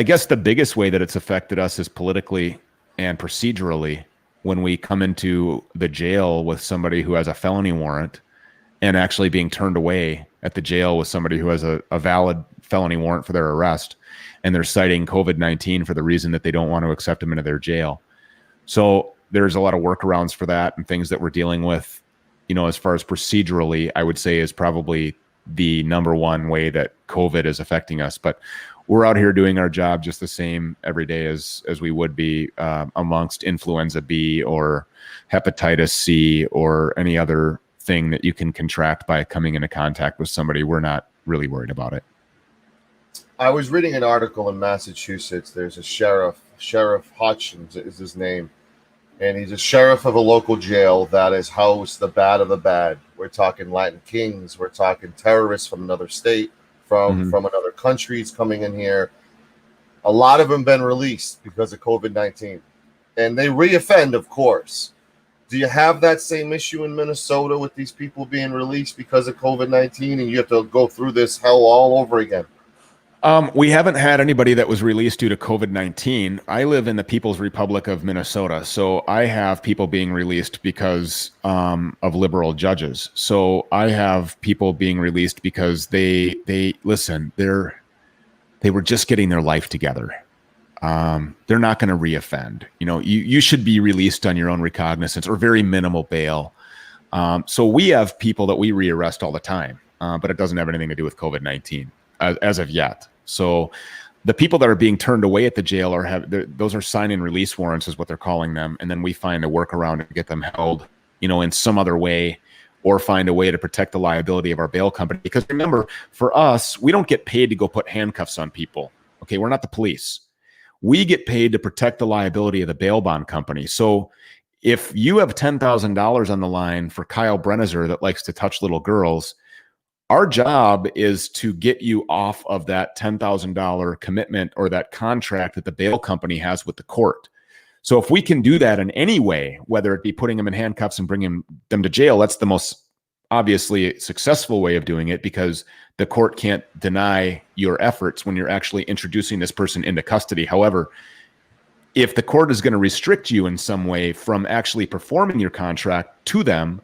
Speaker 4: guess the biggest way that it's affected us is politically and procedurally, when we come into the jail with somebody who has a felony warrant and actually being turned away at the jail with somebody who has a valid felony warrant for their arrest, and they're citing COVID-19 for the reason that they don't want to accept them into their jail. So there's a lot of workarounds for that and things that we're dealing with. You know, as far as procedurally, I would say is probably the number one way that COVID is affecting us. But we're out here doing our job just the same every day as we would be amongst influenza B or hepatitis C or any other thing that you can contract by coming into contact with somebody. We're not really worried about it.
Speaker 3: I was reading an article in Massachusetts. There's a Sheriff Hutchins is his name, and he's a sheriff of a local jail that has housed the bad of the bad. We're talking Latin Kings. We're talking terrorists from another state, from another countries coming in here. A lot of them been released because of COVID-19, and they reoffend, of course. Do you have that same issue in Minnesota with these people being released because of COVID-19, and you have to go through this hell all over again?
Speaker 4: We haven't had anybody that was released due to COVID-19. I live in the People's Republic of Minnesota, so I have people being released because of liberal judges. So I have people being released because they listen. They were just getting their life together. They're not going to reoffend. You know, you should be released on your own recognizance or very minimal bail. So we have people that we rearrest all the time, but it doesn't have anything to do with COVID-19 as of yet. So the people that are being turned away at the jail those are sign and release warrants is what they're calling them. And then we find a workaround to get them held, you know, in some other way, or find a way to protect the liability of our bail company. Because remember, for us, we don't get paid to go put handcuffs on people. Okay, we're not the police. We get paid to protect the liability of the bail bond company. So if you have $10,000 on the line for Kyle Brennizer that likes to touch little girls, our job is to get you off of that $10,000 commitment or that contract that the bail company has with the court. So if we can do that in any way, whether it be putting them in handcuffs and bringing them to jail, that's the most obviously successful way of doing it, because the court can't deny your efforts when you're actually introducing this person into custody. However, if the court is going to restrict you in some way from actually performing your contract to them,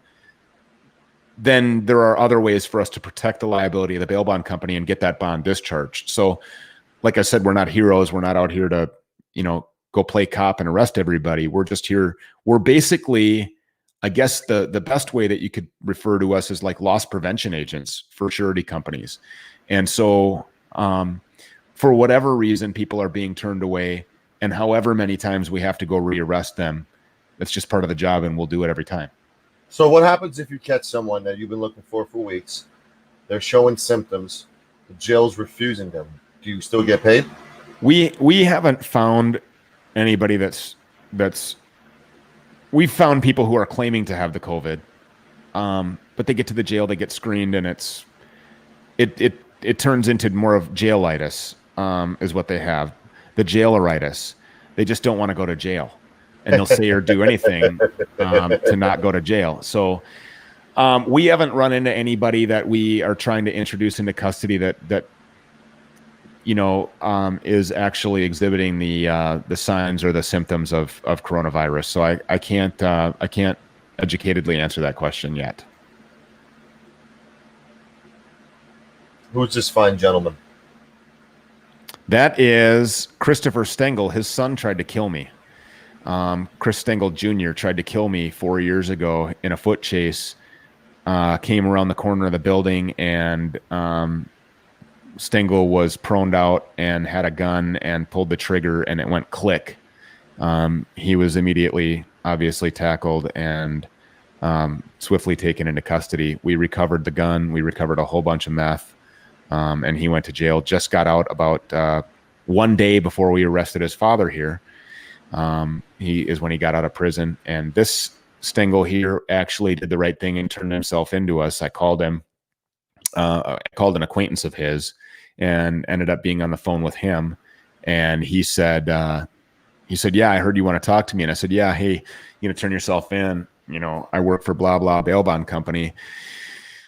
Speaker 4: then there are other ways for us to protect the liability of the bail bond company and get that bond discharged. So, like I said, we're not heroes. We're not out here to, go play cop and arrest everybody. We're just here. We're basically, I guess the best way that you could refer to us is like loss prevention agents for surety companies. And so for whatever reason, people are being turned away, and however many times we have to go rearrest them, that's just part of the job, and we'll do it every time.
Speaker 3: So what happens if you catch someone that you've been looking for weeks? They're showing symptoms. The jail's refusing them. Do you still get paid?
Speaker 4: We haven't found anybody we've found people who are claiming to have the COVID, but they get to the jail, they get screened, and it turns into more of jailitis, is what they have. The jaileritis. They just don't want to go to jail, and they'll say or do anything to not go to jail. So we haven't run into anybody that we are trying to introduce into custody that is actually exhibiting the signs or the symptoms of coronavirus. So I can't educatedly answer that question yet.
Speaker 3: Who's this fine gentleman?
Speaker 4: That is Christopher Stengel. His son tried to kill me. Chris Stengel Jr. tried to kill me 4 years ago in a foot chase. Came around the corner of the building, and Stengel was proned out and had a gun and pulled the trigger, and it went click. He was immediately, obviously, tackled and swiftly taken into custody. We recovered the gun. We recovered a whole bunch of meth. And he went to jail, just got out about 1 day before we arrested his father here. He is when he got out of prison. And this Stengel here actually did the right thing and turned himself into us. I called him. I called an acquaintance of his and ended up being on the phone with him. And he said, yeah, I heard you want to talk to me. And I said, yeah, hey, turn yourself in. I work for blah, blah, bail bond company.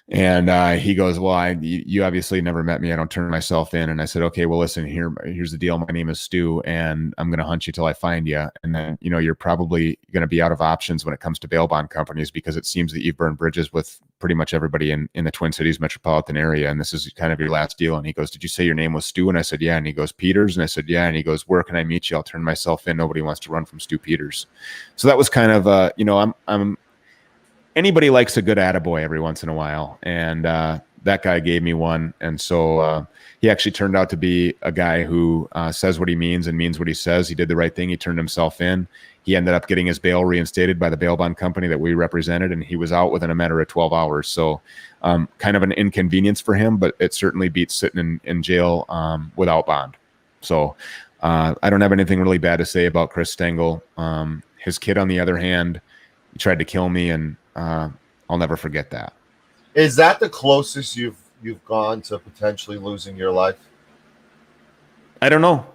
Speaker 4: And he goes, well, you obviously never met me. I don't turn myself in. And I said, okay, well, listen, here's the deal. My name is Stu, and I'm going to hunt you till I find you. And then, you're probably going to be out of options when it comes to bail bond companies, because it seems that you've burned bridges with pretty much everybody in the Twin Cities metropolitan area. And this is kind of your last deal. And he goes, did you say your name was Stu? And I said, yeah. And he goes, Peters? And I said, yeah. And he goes, where can I meet you? I'll turn myself in. Nobody wants to run from Stu Peters. So that was kind of, I'm anybody likes a good attaboy every once in a while. And that guy gave me one. And so he actually turned out to be a guy who says what he means and means what he says. He did the right thing. He turned himself in. He ended up getting his bail reinstated by the bail bond company that we represented, and he was out within a matter of 12 hours. So kind of an inconvenience for him, but it certainly beats sitting in jail without bond. So I don't have anything really bad to say about Chris Stengel. His kid, on the other hand, he tried to kill me, and I'll never forget that.
Speaker 3: Is that the closest you've gone to potentially losing your life?
Speaker 4: I don't know.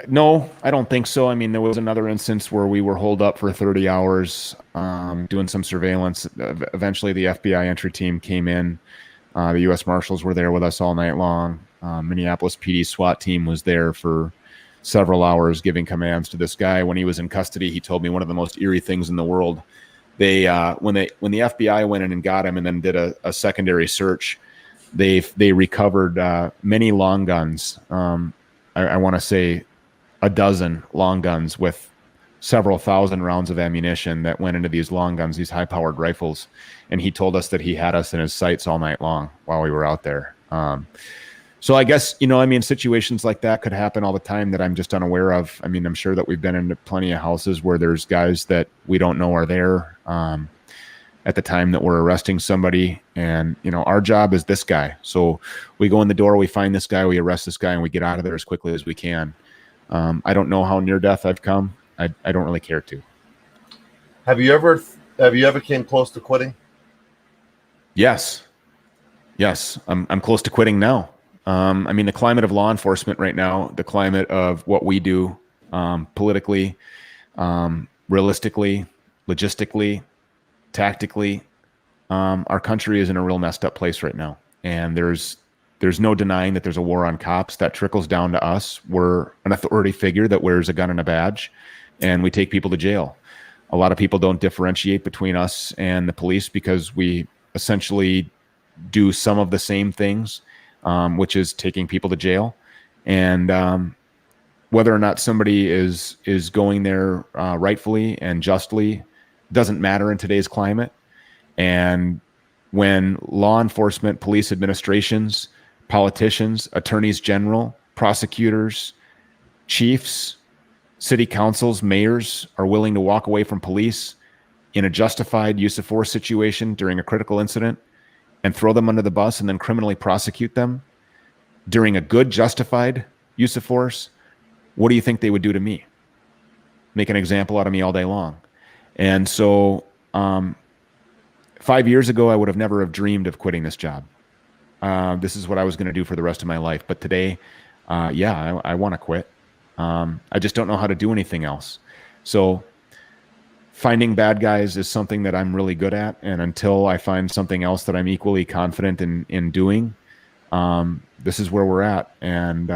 Speaker 4: No, I don't think so. I mean, there was another instance where we were holed up for 30 hours doing some surveillance. Eventually, the FBI entry team came in. The U.S. Marshals were there with us all night long. Minneapolis PD SWAT team was there for several hours giving commands to this guy. When he was in custody, he told me one of the most eerie things in the world. They when the FBI went in and got him and then did a secondary search, they recovered many long guns. I want to say a dozen long guns with several thousand rounds of ammunition that went into these long guns, these high-powered rifles. And he told us that he had us in his sights all night long while we were out there. So I guess, situations like that could happen all the time that I'm just unaware of. I mean, I'm sure that we've been into plenty of houses where there's guys that we don't know are there at the time that we're arresting somebody. And, our job is this guy. So we go in the door, we find this guy, we arrest this guy, and we get out of there as quickly as we can. I don't know how near death I've come. I don't really care to.
Speaker 3: Have you ever came close to quitting?
Speaker 4: Yes. I'm close to quitting now. The climate of law enforcement right now, the climate of what we do politically, realistically, logistically, tactically, our country is in a real messed up place right now. And there's no denying that there's a war on cops that trickles down to us. We're an authority figure that wears a gun and a badge, and we take people to jail. A lot of people don't differentiate between us and the police because we essentially do some of the same things, which is taking people to jail. And whether or not somebody is going there rightfully and justly doesn't matter in today's climate. And when law enforcement, police administrations, politicians, attorneys general, prosecutors, chiefs, city councils, mayors are willing to walk away from police in a justified use of force situation during a critical incident and throw them under the bus and then criminally prosecute them during a good justified use of force, what do you think they would do to me? Make an example out of me all day long. And so 5 years ago, I would have never have dreamed of quitting this job. This is what I was going to do for the rest of my life. But today, I want to quit. I just don't know how to do anything else. So finding bad guys is something that I'm really good at. And until I find something else that I'm equally confident in doing, this is where we're at. And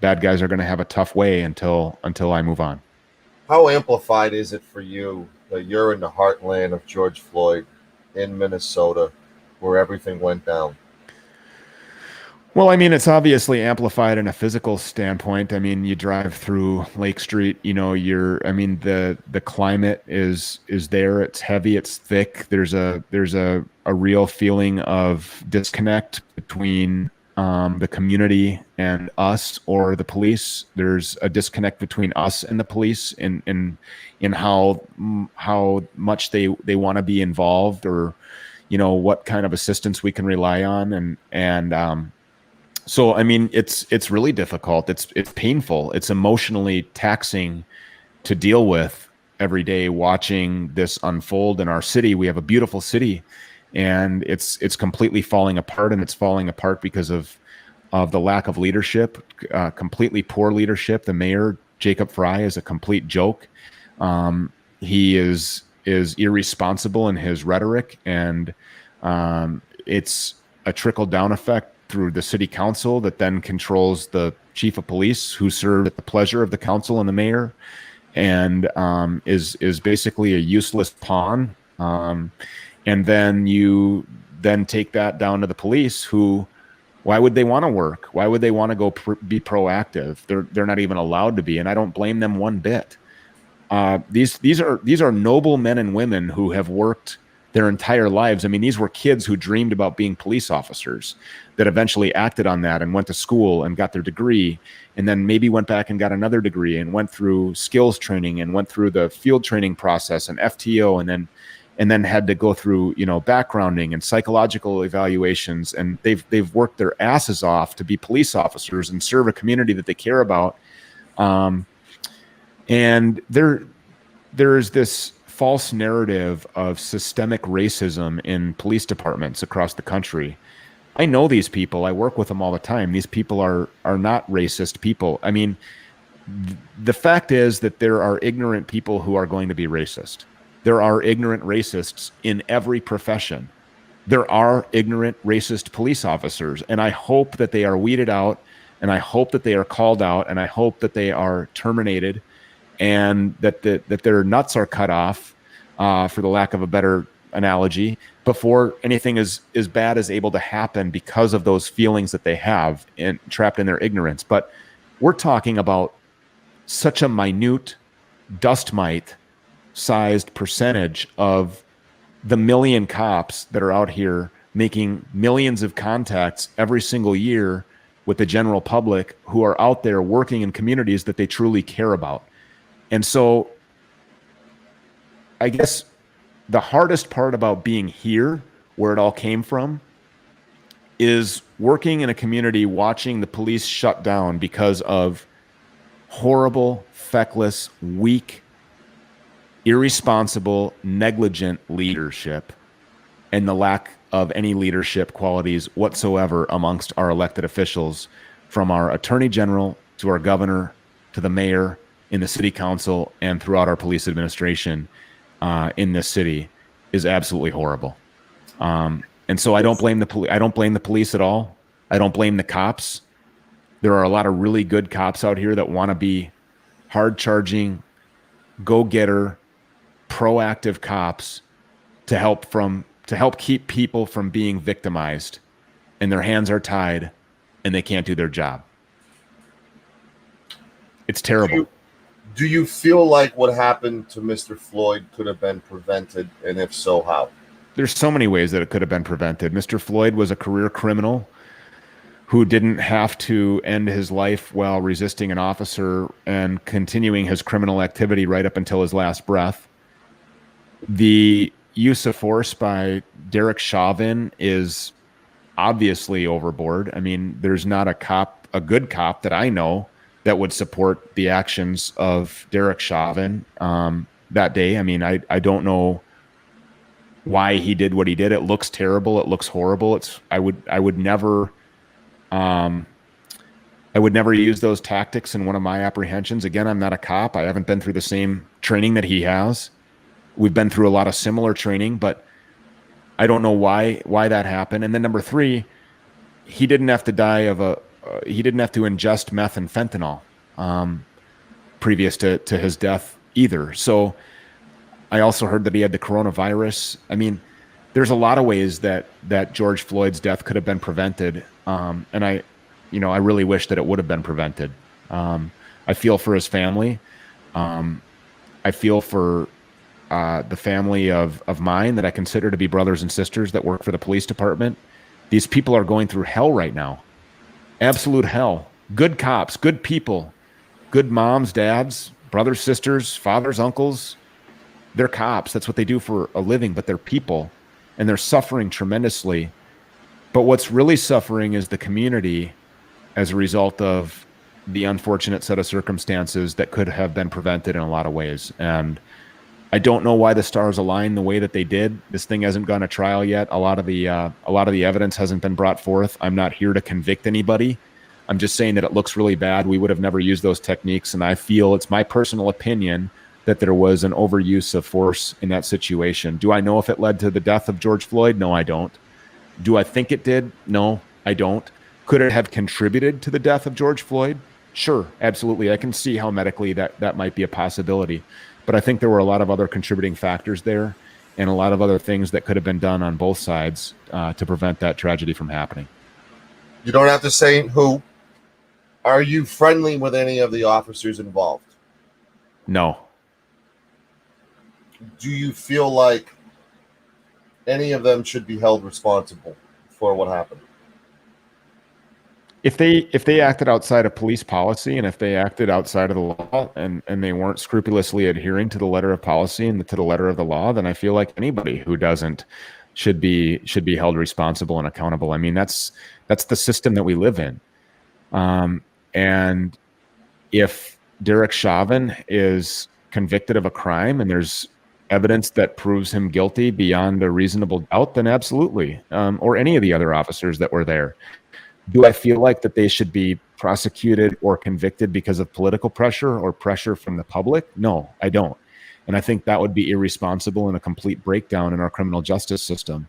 Speaker 4: bad guys are going to have a tough way until I move on.
Speaker 3: How amplified is it for you that you're in the heartland of George Floyd in Minnesota, where everything went down?
Speaker 4: Well, I mean, it's obviously amplified in a physical standpoint. I mean, you drive through Lake Street, the climate is there. It's heavy, it's thick. There's a real feeling of disconnect between the community and us or the police. There's a disconnect between us and the police in how much they want to be involved, or what kind of assistance we can rely on, and so I mean it's really difficult. It's painful. It's emotionally taxing to deal with every day, watching this unfold in our city. We have a beautiful city, and it's completely falling apart, and it's falling apart because of the lack of leadership, completely poor leadership. The mayor, Jacob Fry, is a complete joke. He is irresponsible in his rhetoric, and it's a trickle-down effect through the city council that then controls the chief of police, who serves at the pleasure of the council and the mayor, and is basically a useless pawn. And then you take that down to the police, who, why would they want to work? Why would they want to go be proactive? They're not even allowed to be, and I don't blame them one bit. These are noble men and women who have worked their entire lives. I mean, these were kids who dreamed about being police officers that eventually acted on that and went to school and got their degree, and then maybe went back and got another degree and went through skills training and went through the field training process and FTO, and then had to go through, backgrounding and psychological evaluations. And they've worked their asses off to be police officers and serve a community that they care about. And there's this false narrative of systemic racism in police departments across the country. I know these people. I work with them all the time. These people are not racist people. I mean, the fact is that there are ignorant people who are going to be racist. There are ignorant racists in every profession. There are ignorant racist police officers, and I hope that they are weeded out, and I hope that they are called out, and I hope that they are terminated, and that their nuts are cut off, for the lack of a better analogy, before anything as bad is able to happen because of those feelings that they have and trapped in their ignorance. But we're talking about such a minute, dust mite sized percentage of the million cops that are out here making millions of contacts every single year with the general public, who are out there working in communities that they truly care about. And so I guess the hardest part about being here, where it all came from, is working in a community, watching the police shut down because of horrible, feckless, weak, irresponsible, negligent leadership, and the lack of any leadership qualities whatsoever amongst our elected officials, from our attorney general to our governor to the mayor, in the city council, and throughout our police administration in this city, is absolutely horrible. And so I don't blame the police. I don't blame the police at all. I don't blame the cops. There are a lot of really good cops out here that want to be hard charging, go-getter, proactive cops to help keep people from being victimized, and their hands are tied and they can't do their job. It's terrible.
Speaker 3: Do you feel like what happened to Mr. Floyd could have been prevented, and if so, how?
Speaker 4: There's so many ways that it could have been prevented. Mr. Floyd was a career criminal who didn't have to end his life while resisting an officer and continuing his criminal activity right up until his last breath. The use of force by Derek Chauvin is obviously overboard. I mean, there's not a good cop that I know that would support the actions of Derek Chauvin that day. I mean, I don't know why he did what he did. It looks terrible. It looks horrible. I would never use those tactics in one of my apprehensions. Again, I'm not a cop. I haven't been through the same training that he has. We've been through a lot of similar training, but I don't know why that happened. And then number 3, he didn't have to die he didn't have to ingest meth and fentanyl previous to his death either. So I also heard that he had the coronavirus. I mean, there's a lot of ways that George Floyd's death could have been prevented. And I really wish that it would have been prevented. I feel for his family. I feel for the family of mine that I consider to be brothers and sisters that work for the police department. These people are going through hell right now. Absolute hell. Good cops, good people, good moms, dads, brothers, sisters, fathers, uncles. They're cops. That's what they do for a living, but they're people, and they're suffering tremendously. But what's really suffering is the community as a result of the unfortunate set of circumstances that could have been prevented in a lot of ways. And I don't know why the stars aligned the way that they did. This thing hasn't gone to trial yet. A lot of the evidence hasn't been brought forth. I'm not here to convict anybody. I'm just saying that it looks really bad. We would have never used those techniques, and I feel, it's my personal opinion, that there was an overuse of force in that situation. Do I know if it led to the death of George Floyd? No, I don't. Do I think it did? No, I don't. Could it have contributed to the death of George Floyd? Sure, absolutely. I can see how medically that might be a possibility. But I think there were a lot of other contributing factors there, and a lot of other things that could have been done on both sides to prevent that tragedy from happening.
Speaker 3: You don't have to say who. Are you friendly with any of the officers involved?
Speaker 4: No.
Speaker 3: Do you feel like any of them should be held responsible for what happened?
Speaker 4: If they acted outside of police policy, and if they acted outside of the law, and they weren't scrupulously adhering to the letter of policy and to the letter of the law, then I feel like anybody who doesn't should be held responsible and accountable. I mean, that's the system that we live in. And if Derek Chauvin is convicted of a crime and there's evidence that proves him guilty beyond a reasonable doubt, then absolutely. Or any of the other officers that were there. Do I feel like that they should be prosecuted or convicted because of political pressure or pressure from the public? No, I don't. And I think that would be irresponsible and a complete breakdown in our criminal justice system.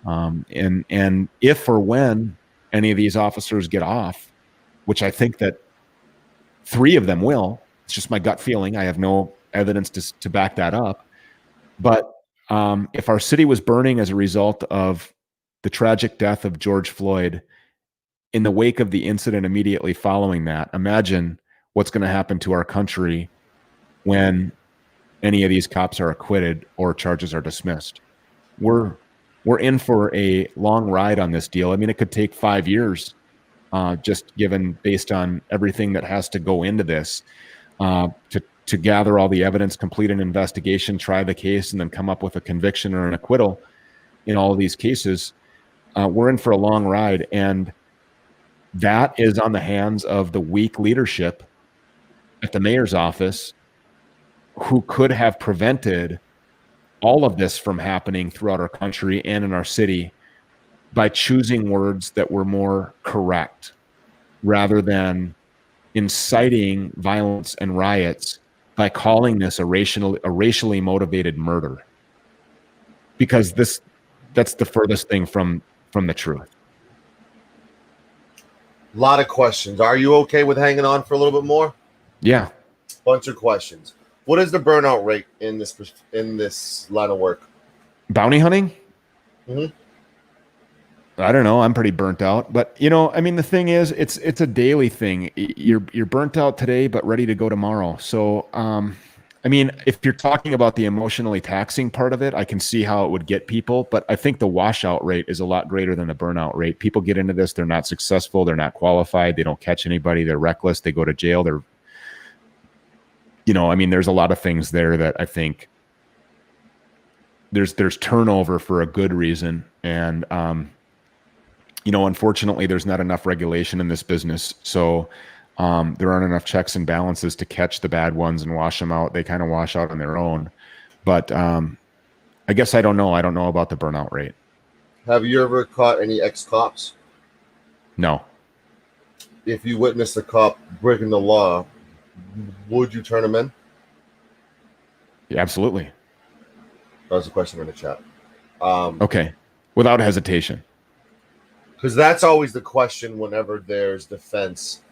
Speaker 4: And if or when any of these officers get off, which I think that 3 of them will, it's just my gut feeling. I have no evidence to back that up. But if our city was burning as a result of the tragic death of George Floyd, in the wake of the incident immediately following that, imagine what's going to happen to our country when any of these cops are acquitted or charges are dismissed. We're in for a long ride on this deal. I mean, it could take 5 years, just based on everything that has to go into this, to gather all the evidence, complete an investigation, try the case, and then come up with a conviction or an acquittal in all of these cases. We're in for a long ride, and that is on the hands of the weak leadership at the mayor's office, who could have prevented all of this from happening throughout our country and in our city by choosing words that were more correct rather than inciting violence and riots by calling this a racially motivated murder. Because that's the furthest thing from the truth.
Speaker 3: A lot of questions. Are you okay with hanging on for a little bit more?
Speaker 4: Yeah.
Speaker 3: Bunch of questions. What is the burnout rate in this line of work?
Speaker 4: Bounty hunting?
Speaker 3: Mhm.
Speaker 4: I don't know. I'm pretty burnt out, but I mean, the thing is, it's a daily thing. You're burnt out today, but ready to go tomorrow. So, I mean, if you're talking about the emotionally taxing part of it, I can see how it would get people, but I think the washout rate is a lot greater than the burnout rate. People get into this, they're not successful, they're not qualified, they don't catch anybody, they're reckless, they go to jail, I mean, there's a lot of things there that I think there's turnover for a good reason. And, unfortunately, there's not enough regulation in this business. So there aren't enough checks and balances to catch the bad ones and wash them out. They kind of wash out on their own. But I guess I don't know. I don't know about the burnout rate.
Speaker 3: Have you ever caught any ex-cops?
Speaker 4: No.
Speaker 3: If you witnessed a cop breaking the law, would you turn him in?
Speaker 4: Yeah, absolutely.
Speaker 3: That was a question in the chat.
Speaker 4: Okay. Without hesitation.
Speaker 3: Because that's always the question whenever there's defense.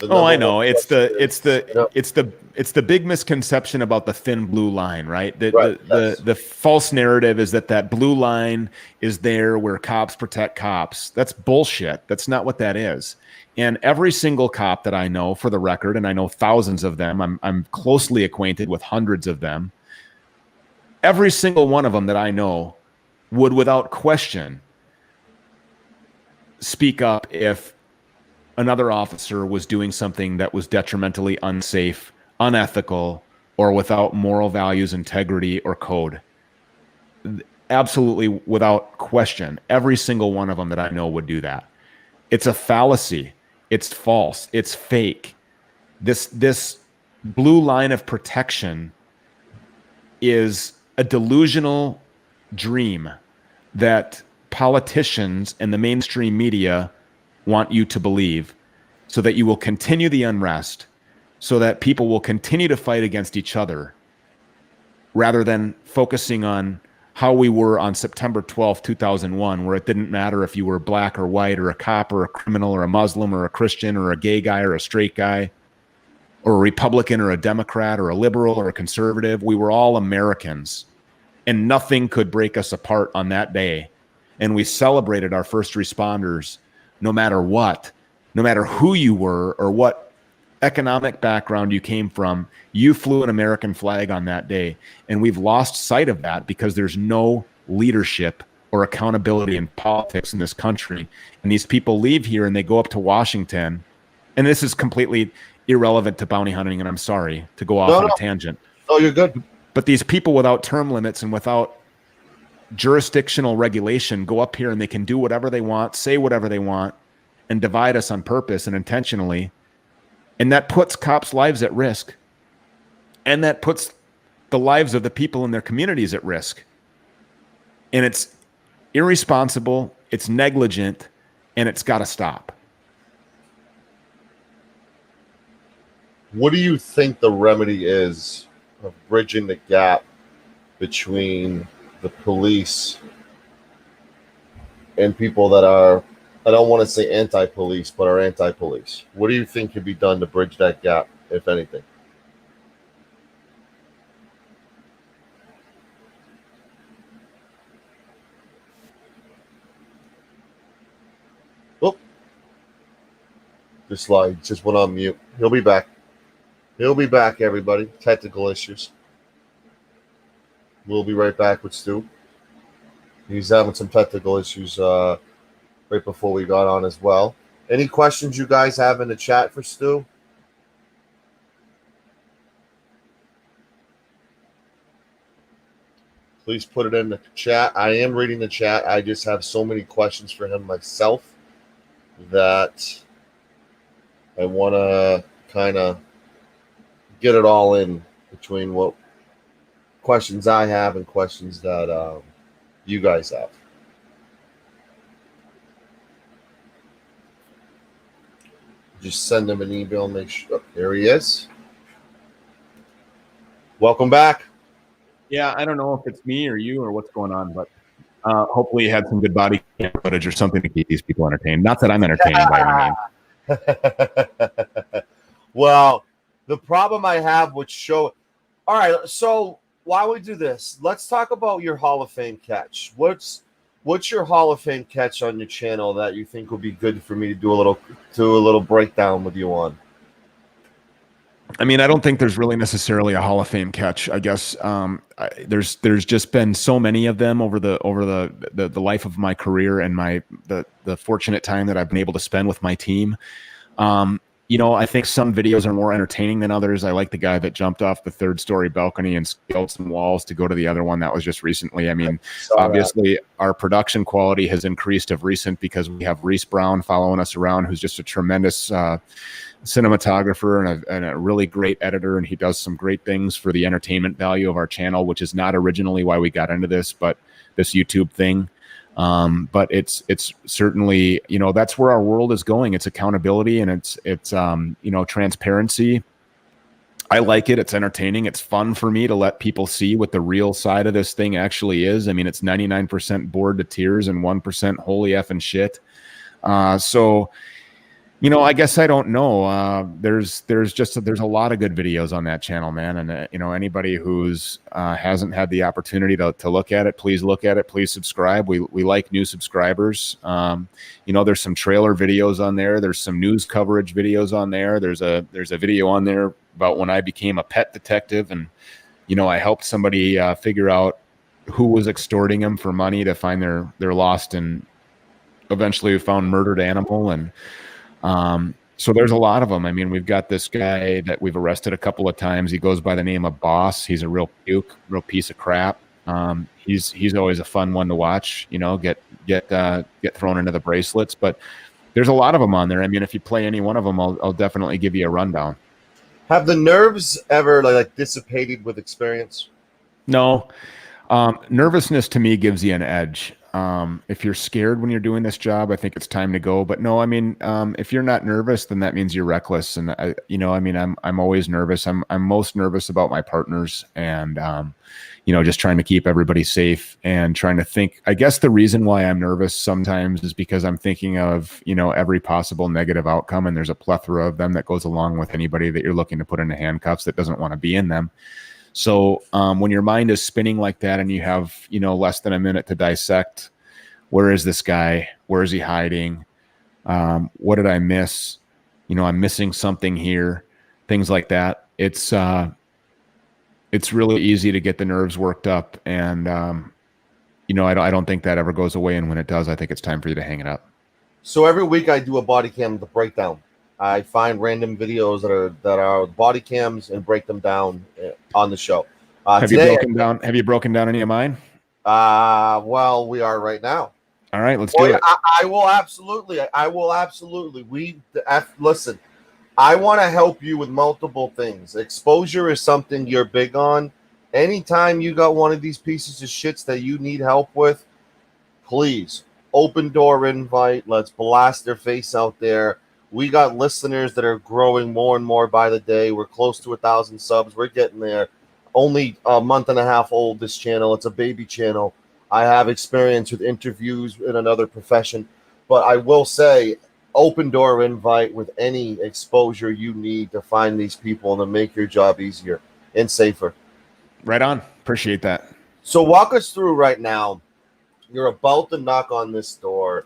Speaker 4: Oh, I know. It's the big misconception about the thin blue line, right? The false narrative is that blue line is there where cops protect cops. That's bullshit. That's not what that is. And every single cop that I know, for the record, and I know thousands of them, I'm closely acquainted with hundreds of them. Every single one of them that I know would, without question, speak up if another officer was doing something that was detrimentally unsafe, unethical, or without moral values, integrity, or code. Absolutely, without question, every single one of them that I know would do that. It's a fallacy. It's false. It's fake. This blue line of protection is a delusional dream that politicians and the mainstream media want you to believe, so that you will continue the unrest, so that people will continue to fight against each other, rather than focusing on how we were on September 12th, 2001, where it didn't matter if you were black or white or a cop or a criminal or a Muslim or a Christian or a gay guy or a straight guy or a Republican or a Democrat or a liberal or a conservative. We were all Americans, and nothing could break us apart on that day. And we celebrated our first responders no matter what, no matter who you were or what economic background you came from. You flew an American flag on that day. And we've lost sight of that because there's no leadership or accountability in politics in this country. And these people leave here and they go up to Washington. And this is completely irrelevant to bounty hunting, and I'm sorry to go off on a tangent.
Speaker 3: Oh, you're good.
Speaker 4: But these people without term limits and without jurisdictional regulation go up here and they can do whatever they want, say whatever they want, and divide us on purpose and intentionally. And that puts cops' lives at risk. And that puts the lives of the people in their communities at risk. And it's irresponsible, it's negligent, and it's got to stop.
Speaker 3: What do you think the remedy is of bridging the gap between the police and people that are, I don't want to say anti-police, but are anti-police? What do you think could be done to bridge that gap, if anything? Oh, this slide just went on mute. He'll be back. He'll be back, everybody. Technical issues. We'll be right back with Stu. He's having some technical issues right before we got on as well. Any questions you guys have in the chat for Stu? Please put it in the chat. I am reading the chat. I just have so many questions for him myself that I want to kind of get it all in between what questions I have and questions that you guys have. Just send him an email. Make sure. There he is. Welcome back.
Speaker 4: Yeah, I don't know if it's me or you or what's going on, but hopefully you had some good body cam footage or something to keep these people entertained. Not that I'm entertained by any means.
Speaker 3: Well, the problem I have with All right, so while we do this, let's talk about your Hall of Fame catch. What's your Hall of Fame catch on your channel that you think would be good for me to do a little breakdown with you on?
Speaker 4: I mean, I don't think there's really necessarily a Hall of Fame catch. I guess there's just been so many of them over the life of my career and the fortunate time that I've been able to spend with my team. I think some videos are more entertaining than others. I like the guy that jumped off the 3rd-story balcony and scaled some walls to go to the other one. That was just recently. I mean, obviously, our production quality has increased of recent because we have Reese Brown following us around, who's just a tremendous cinematographer and a really great editor, and he does some great things for the entertainment value of our channel, which is not originally why we got into this, but this YouTube thing. But it's certainly, that's where our world is going. It's accountability and it's transparency. I like it. It's entertaining. It's fun for me to let people see what the real side of this thing actually is. I mean, it's 99% bored to tears and 1% holy effing shit. So I guess I don't know. There's a lot of good videos on that channel, man. And anybody who's hasn't had the opportunity to look at it, please look at it. Please subscribe. We like new subscribers. There's some trailer videos on there. There's some news coverage videos on there. There's a video on there about when I became a pet detective, and I helped somebody figure out who was extorting them for money to find their lost and eventually found murdered animal. And so there's a lot of them. I mean, we've got this guy that we've arrested a couple of times. He goes by the name of Boss. He's a real piece of crap. He's always a fun one to watch, get thrown into the bracelets, but there's a lot of them on there. I mean, if you play any one of them, I'll definitely give you a rundown.
Speaker 3: Have the nerves ever like dissipated with experience?
Speaker 4: No. Nervousness to me gives you an edge. If you're scared when you're doing this job, I think it's time to go. But no, I mean, if you're not nervous, then that means you're reckless. And I'm always nervous. I'm most nervous about my partners and, just trying to keep everybody safe and trying to think. I guess the reason why I'm nervous sometimes is because I'm thinking of, every possible negative outcome. And there's a plethora of them that goes along with anybody that you're looking to put into handcuffs that doesn't want to be in them. So when your mind is spinning like that and you have, less than a minute to dissect, where is this guy? Where is he hiding? What did I miss? I'm missing something here, things like that. It's really easy to get the nerves worked up. And, I don't think that ever goes away. And when it does, I think it's time for you to hang it up.
Speaker 3: So every week I do a body cam breakdown. I find random videos that are body cams and break them down on the show.
Speaker 4: Have you broken down any of mine?
Speaker 3: Well, we are right now.
Speaker 4: All right, let's do it.
Speaker 3: I will absolutely. Listen, I want to help you with multiple things. Exposure is something you're big on. Anytime you got one of these pieces of shits that you need help with, please open door invite. Let's blast their face out there. We got listeners that are growing more and more by the day. We're close to 1,000 subs. We're getting there. Only a month and a half old, this channel. It's a baby channel. I have experience with interviews in another profession. But I will say, open door invite with any exposure you need to find these people and to make your job easier and safer.
Speaker 4: Right on. Appreciate that.
Speaker 3: So walk us through right now. You're about to knock on this door.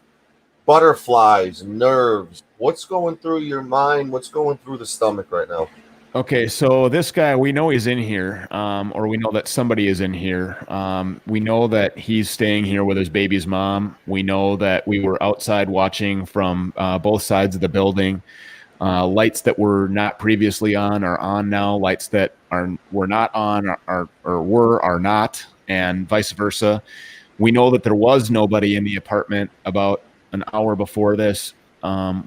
Speaker 3: Butterflies, nerves. What's going through your mind? What's going through the stomach right now?
Speaker 4: Okay, so this guy, we know he's in here, or we know that somebody is in here. We know that he's staying here with his baby's mom. We know that we were outside watching from both sides of the building. Lights that were not previously on are on now. Lights that were not on are not, and vice versa. We know that there was nobody in the apartment about an hour before this.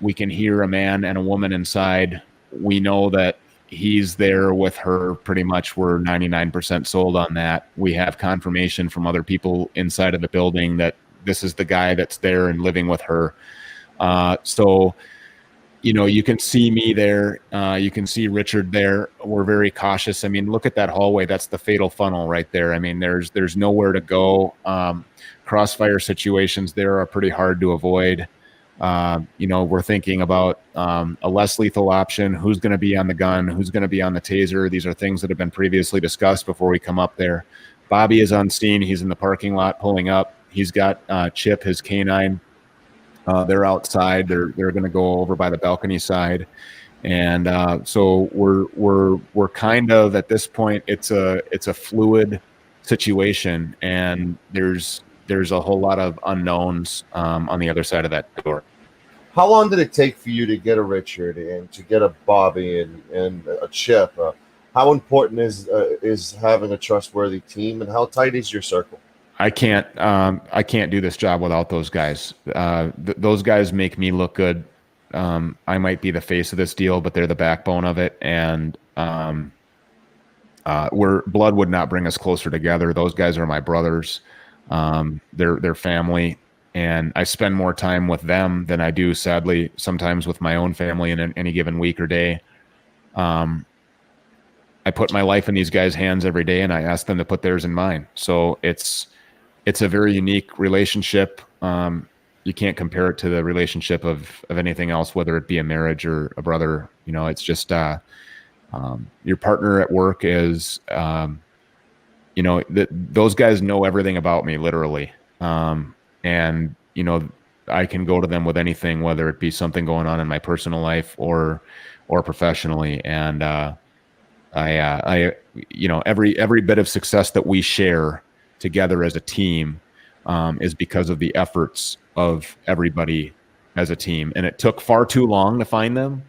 Speaker 4: We can hear a man and a woman inside. We know that he's there with her pretty much. We're 99% sold on that. We have confirmation from other people inside of the building that this is the guy that's there and living with her. So, you can see me there. You can see Richard there. We're very cautious. I mean, look at that hallway. That's the fatal funnel right there. I mean, there's nowhere to go. Crossfire situations there are pretty hard to avoid. We're thinking about a less lethal option. Who's going to be on the gun? Who's going to be on the taser? These are things that have been previously discussed before we come up there. Bobby is on scene. He's in the parking lot pulling up. He's got Chip, his canine. They're outside. They're going to go over by the balcony side. And so we're kind of at this point, it's a fluid situation, and there's a whole lot of unknowns on the other side of that door.
Speaker 3: How long did it take for you to get a Richard and to get a Bobby and a Chip? How important is having a trustworthy team, and how tight is your circle?
Speaker 4: I can't do this job without those guys. Those guys make me look good. I might be the face of this deal, but they're the backbone of it. And where blood would not bring us closer together. Those guys are my brothers. They're family. And I spend more time with them than I do, sadly, sometimes with my own family in any given week or day. I put my life in these guys' hands every day, and I ask them to put theirs in mine. So it's a very unique relationship. You can't compare it to the relationship of anything else, whether it be a marriage or a brother. It's just your partner at work is, those guys know everything about me, literally. And I can go to them with anything, whether it be something going on in my personal life or professionally. And every bit of success that we share together as a team is because of the efforts of everybody as a team. And it took far too long to find them.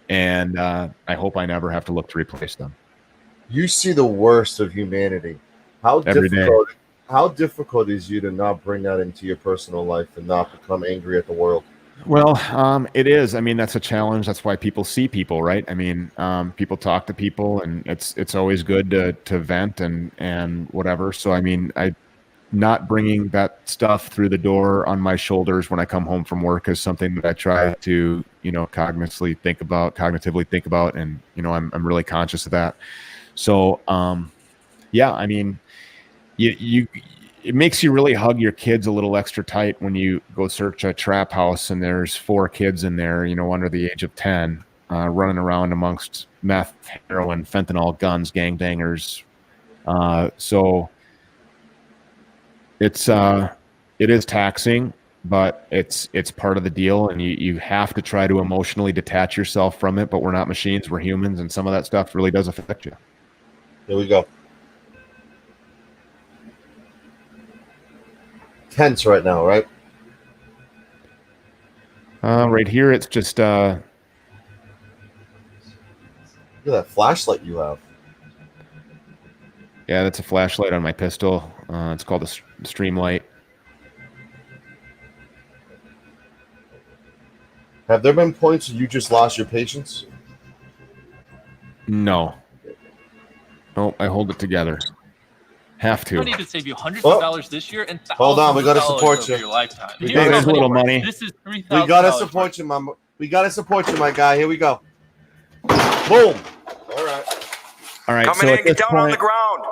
Speaker 4: And I hope I never have to look to replace them.
Speaker 3: You see the worst of humanity. How difficult is you to not bring that into your personal life and not become angry at the world?
Speaker 4: Well, it is. I mean, that's a challenge. That's why people see people, right? I mean, people talk to people, and it's always good to vent and whatever. So, I mean, not bringing that stuff through the door on my shoulders when I come home from work is something that I try to, cognitively think about, and I'm really conscious of that. So, yeah, I mean, it makes you really hug your kids a little extra tight when you go search a trap house and there's 4 kids in there, under the age of 10, running around amongst meth, heroin, fentanyl, guns, gangbangers. So it is taxing, but it's part of the deal, and you have to try to emotionally detach yourself from it. But we're not machines; we're humans, and some of that stuff really does affect you.
Speaker 3: Here we go. Tense right now, right?
Speaker 4: Right here, it's just
Speaker 3: look at that flashlight you have.
Speaker 4: Yeah, that's a flashlight on my pistol. It's called a Streamlight.
Speaker 3: Have there been points you just lost your patience?
Speaker 4: No. Oh, I hold it together. Have to.
Speaker 5: I need to save you hundreds of dollars this year and
Speaker 3: hold on, we gotta
Speaker 5: thousands of
Speaker 3: support
Speaker 5: dollars
Speaker 3: you.
Speaker 5: over your lifetime.
Speaker 3: We
Speaker 5: Here's
Speaker 3: gotta-
Speaker 5: how
Speaker 4: There's a little
Speaker 5: works.
Speaker 4: money.
Speaker 5: This is $3,000.
Speaker 3: We gotta support you, Mom. We gotta support you, my guy. Here we go. Boom. All right.
Speaker 4: All right.
Speaker 6: Coming
Speaker 4: so
Speaker 6: in, get down on the ground.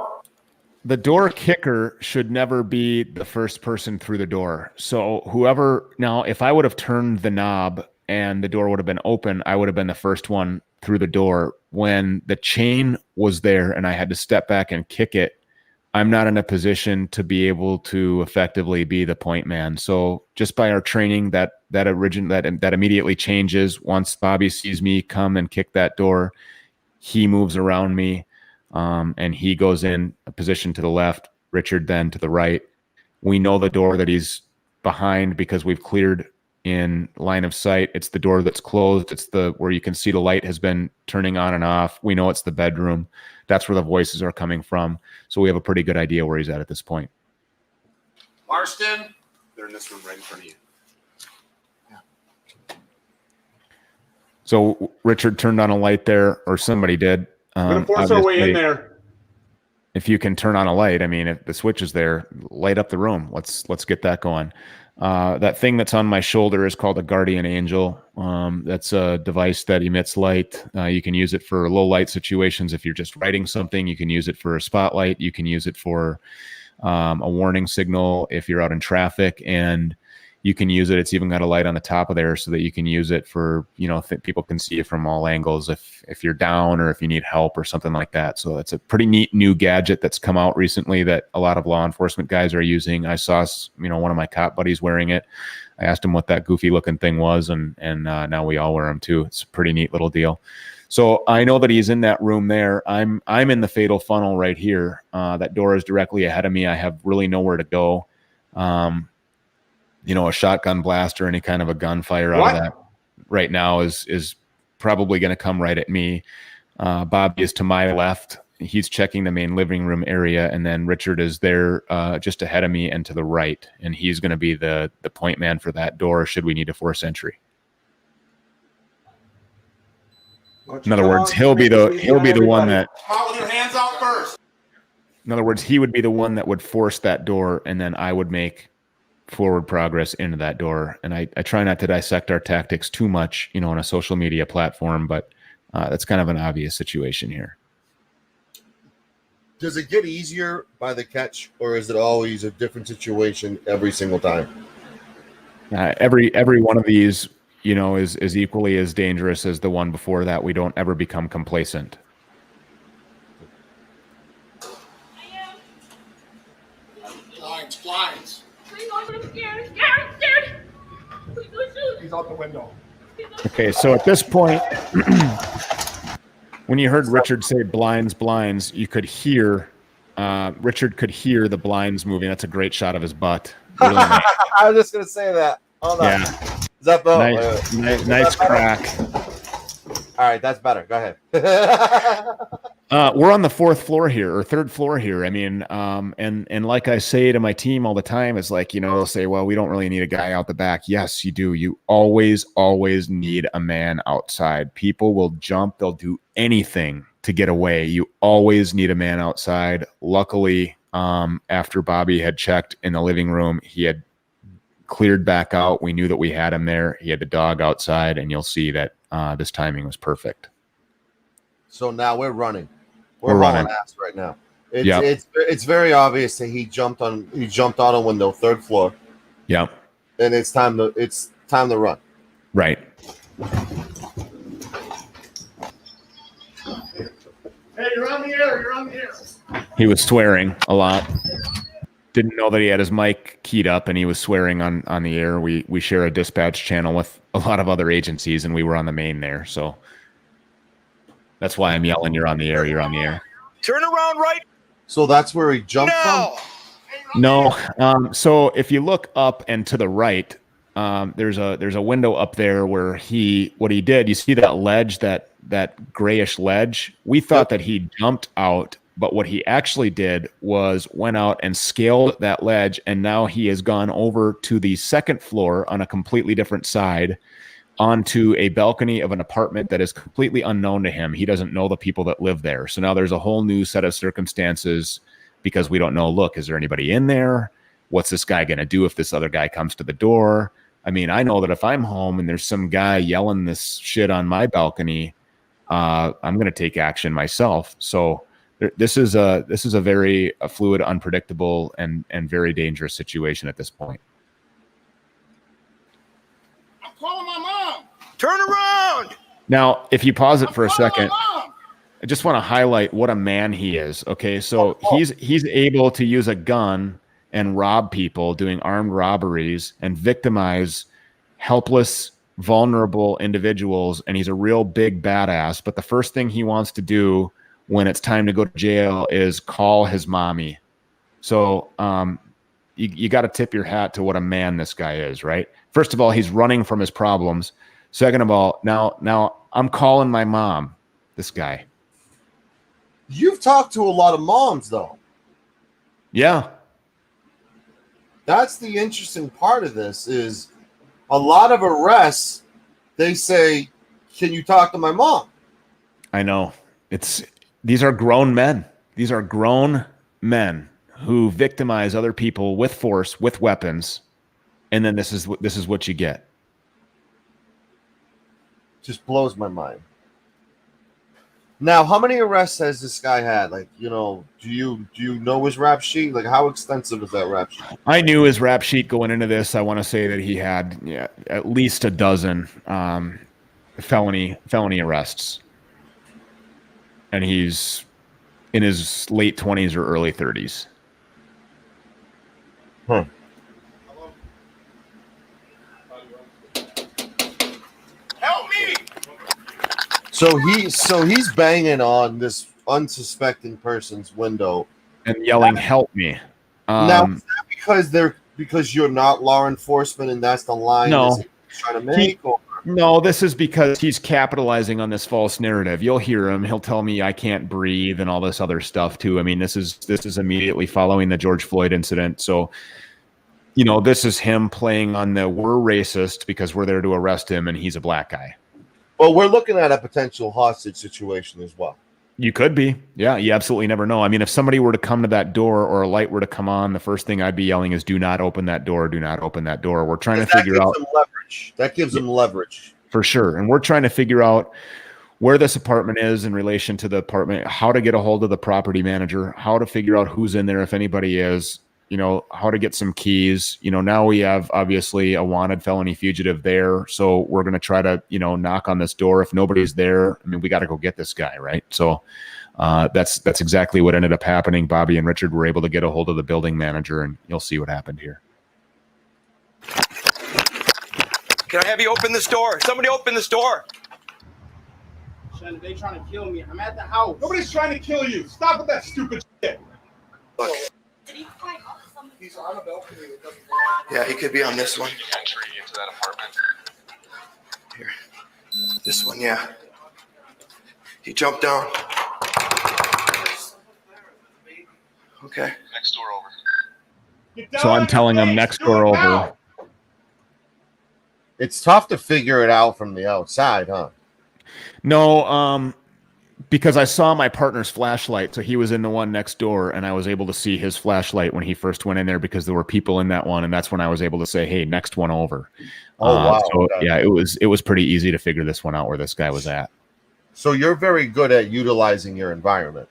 Speaker 4: The door kicker should never be the first person through the door. So now, if I would have turned the knob and the door would have been open, I would have been the first one through the door. When the chain was there and I had to step back and kick it, I'm not in a position to be able to effectively be the point man. So just by our training, that immediately changes. Once Bobby sees me come and kick that door, he moves around me. And he goes in a position to the left, Richard then to the right. We know the door that he's behind because we've cleared in line of sight. It's the door that's closed. It's where you can see the light has been turning on and off. We know it's the bedroom. That's where the voices are coming from. So we have a pretty good idea where he's at this point.
Speaker 1: Marston, they're in this room right in front of you.
Speaker 4: So Richard turned on a light there, or somebody did.
Speaker 7: We're gonna force our way in there.
Speaker 4: If you can turn on a light, I mean, if the switch is there, light up the room. Let's get that going. That thing that's on my shoulder is called a guardian angel. That's a device that emits light. You can use it for low light situations. If you're just writing something, you can use it for a spotlight. You can use it for a warning signal if you're out in traffic. And you can use it. It's even got a light on the top of there so that you can use it for, people can see it from all angles if you're down or if you need help or something like that. So it's a pretty neat new gadget that's come out recently that a lot of law enforcement guys are using. I saw, one of my cop buddies wearing it. I asked him what that goofy looking thing was, and now we all wear them too. It's a pretty neat little deal. So I know that he's in that room there. I'm in the fatal funnel right here. That door is directly ahead of me. I have really nowhere to go. A shotgun blast or any kind of a gunfire out of that right now is probably going to come right at me. Bobby is to my left. He's checking the main living room area, and then Richard is there just ahead of me and to the right, and he's going to be the point man for that door should we need to force entry. In other words, he'll be the one that.
Speaker 1: Out with your hands out first.
Speaker 4: In other words, he would be the one that would force that door, and then I would make forward progress into that door. And I try not to dissect our tactics too much, on a social media platform, but that's kind of an obvious situation here.
Speaker 3: Does it get easier by the catch, or is it always a different situation every single time?
Speaker 4: Every one of these, is equally as dangerous as the one before that. We don't ever become complacent.
Speaker 1: Blinds.
Speaker 6: I'm scared.
Speaker 7: He's out the window.
Speaker 4: Okay, so at this point, when you heard Richard say blinds, you could hear, Richard could hear the blinds moving. That's a great shot of his butt. Really nice.
Speaker 3: I was just going to say that. Hold on.
Speaker 4: Yeah.
Speaker 3: Is that the
Speaker 4: Nice crack.
Speaker 3: All right, that's better. Go ahead.
Speaker 4: We're on the third floor here. I mean, and like I say to my team all the time, it's like, they'll say, well, we don't really need a guy out the back. Yes, you do. You always need a man outside. People will jump. They'll do anything to get away. You always need a man outside. Luckily, after Bobby had checked in the living room, he had cleared back out. We knew that we had him there. He had the dog outside, and you'll see that this timing was perfect.
Speaker 3: So now we're running.
Speaker 4: We're running
Speaker 3: ass right now. It's very obvious that he jumped out a window, third floor.
Speaker 4: Yeah.
Speaker 3: And it's time to run.
Speaker 4: Right.
Speaker 7: Hey, you're on the air.
Speaker 4: He was swearing a lot. Didn't know that he had his mic keyed up and he was swearing on the air. We share a dispatch channel with a lot of other agencies, and we were on the main there. So that's why I'm yelling, you're on the air, you're on the air.
Speaker 2: Turn around right.
Speaker 3: So that's where he jumped from?
Speaker 4: No. So if you look up and to the right, there's a window up there where what he did, you see that ledge, that grayish ledge? We thought that he jumped out, but what he actually did was went out and scaled that ledge, and now he has gone over to the second floor on a completely different side onto a balcony of an apartment that is completely unknown to him. He doesn't know the people that live there. So now there's a whole new set of circumstances because we don't know, look, is there anybody in there? What's this guy going to do if this other guy comes to the door? I mean, I know that if I'm home and there's some guy yelling this shit on my balcony, I'm going to take action myself. So this is a very fluid, unpredictable, and very dangerous situation at this point.
Speaker 1: I'm calling my mom.
Speaker 2: Turn around.
Speaker 4: Now, if you pause it for a second, I just want to highlight what a man he is. Okay, so he's able to use a gun and rob people, doing armed robberies, and victimize helpless, vulnerable individuals, and he's a real big badass. But the first thing he wants to do when it's time to go to jail is call his mommy. So you got to tip your hat to what a man this guy is, right? First of all, he's running from his problems. Second of all, now I'm calling my mom, this guy.
Speaker 3: You've talked to a lot of moms, though.
Speaker 4: Yeah.
Speaker 3: That's the interesting part of this is a lot of arrests, they say, can you talk to my mom? I
Speaker 4: know. These are grown men. These are grown men who victimize other people with force, with weapons, and then this is what you get.
Speaker 3: Just blows my mind. Now, how many arrests has this guy had? Like, you know, do you know his rap sheet? Like, how extensive is that rap sheet?
Speaker 4: I knew his rap sheet going into this. I want to say that he had at least a dozen felony arrests, and he's in his late 20s or early 30s.
Speaker 3: Huh.
Speaker 1: Help me!
Speaker 3: So he's banging on this unsuspecting person's window
Speaker 4: And yelling, "Help me!"
Speaker 3: now. Is that because you're not law enforcement, and that's the line
Speaker 4: No.
Speaker 3: he's trying to make?
Speaker 4: No, this is because he's capitalizing on this false narrative. You'll hear him. He'll tell me I can't breathe and all this other stuff too. I mean, this is immediately following the George Floyd incident. So, you know, this is him playing on the we're racist because we're there to arrest him and he's a black guy.
Speaker 3: Well, we're looking at a potential hostage situation as well.
Speaker 4: You could be. Yeah, you absolutely never know. I mean, if somebody were to come to that door or a light were to come on, the first thing I'd be yelling is, "Do not open that door. Do not open that door." We're trying to figure out
Speaker 3: leverage. That gives them leverage.
Speaker 4: For sure. And we're trying to figure out where this apartment is in relation to the apartment, how to get a hold of the property manager, how to figure out who's in there, if anybody is, you know, how to get some keys. You know, now we have obviously a wanted felony fugitive there. So we're going to try to, you know, knock on this door. If nobody's there, I mean, we got to go get this guy, right? So that's exactly what ended up happening. Bobby and Richard were able to get a hold of the building manager, and you'll see what happened here.
Speaker 8: Can I have you open this door? Somebody open this door.
Speaker 7: Shannon, they trying to kill me. I'm at the house. Nobody's trying to kill you. Stop with that stupid shit.
Speaker 8: Look.
Speaker 6: Did he climb up some?
Speaker 7: He's on a balcony. It doesn't
Speaker 8: Yeah, he could be on this one.
Speaker 1: Entry into that apartment.
Speaker 8: Here. This one, yeah. He jumped down. Okay.
Speaker 1: Next door over.
Speaker 7: Get down
Speaker 4: So I'm
Speaker 7: on
Speaker 4: telling
Speaker 7: your
Speaker 4: him
Speaker 7: face.
Speaker 4: next
Speaker 7: Do
Speaker 4: door
Speaker 7: it
Speaker 4: over.
Speaker 7: now.
Speaker 3: It's tough to figure it out from the outside, huh?
Speaker 4: No, because I saw my partner's flashlight. So he was in the one next door, and I was able to see his flashlight when he first went in there because there were people in that one, and that's when I was able to say, "Hey, next one over."
Speaker 3: Oh, wow.
Speaker 4: So
Speaker 3: Okay.
Speaker 4: yeah, it was pretty easy to figure this one out where this guy was at.
Speaker 3: So you're very good at utilizing your environment.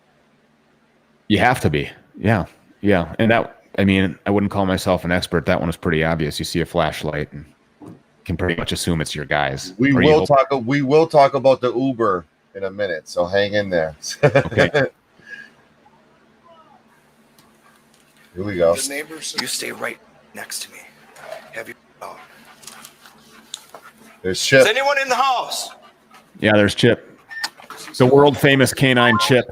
Speaker 4: You have to be, yeah, and that, I mean, I wouldn't call myself an expert. That one was pretty obvious. You see a flashlight and can pretty much assume it's your guys.
Speaker 3: We
Speaker 4: Or you
Speaker 3: will
Speaker 4: hope-
Speaker 3: talk. We will talk about the Uber in a minute. So hang in there.
Speaker 4: Okay.
Speaker 3: Here we go.
Speaker 8: The neighbors. You stay right next to me. Have you? Oh.
Speaker 3: There's Chip.
Speaker 8: Is anyone in the house?
Speaker 4: Yeah, there's Chip, the world famous canine Chip.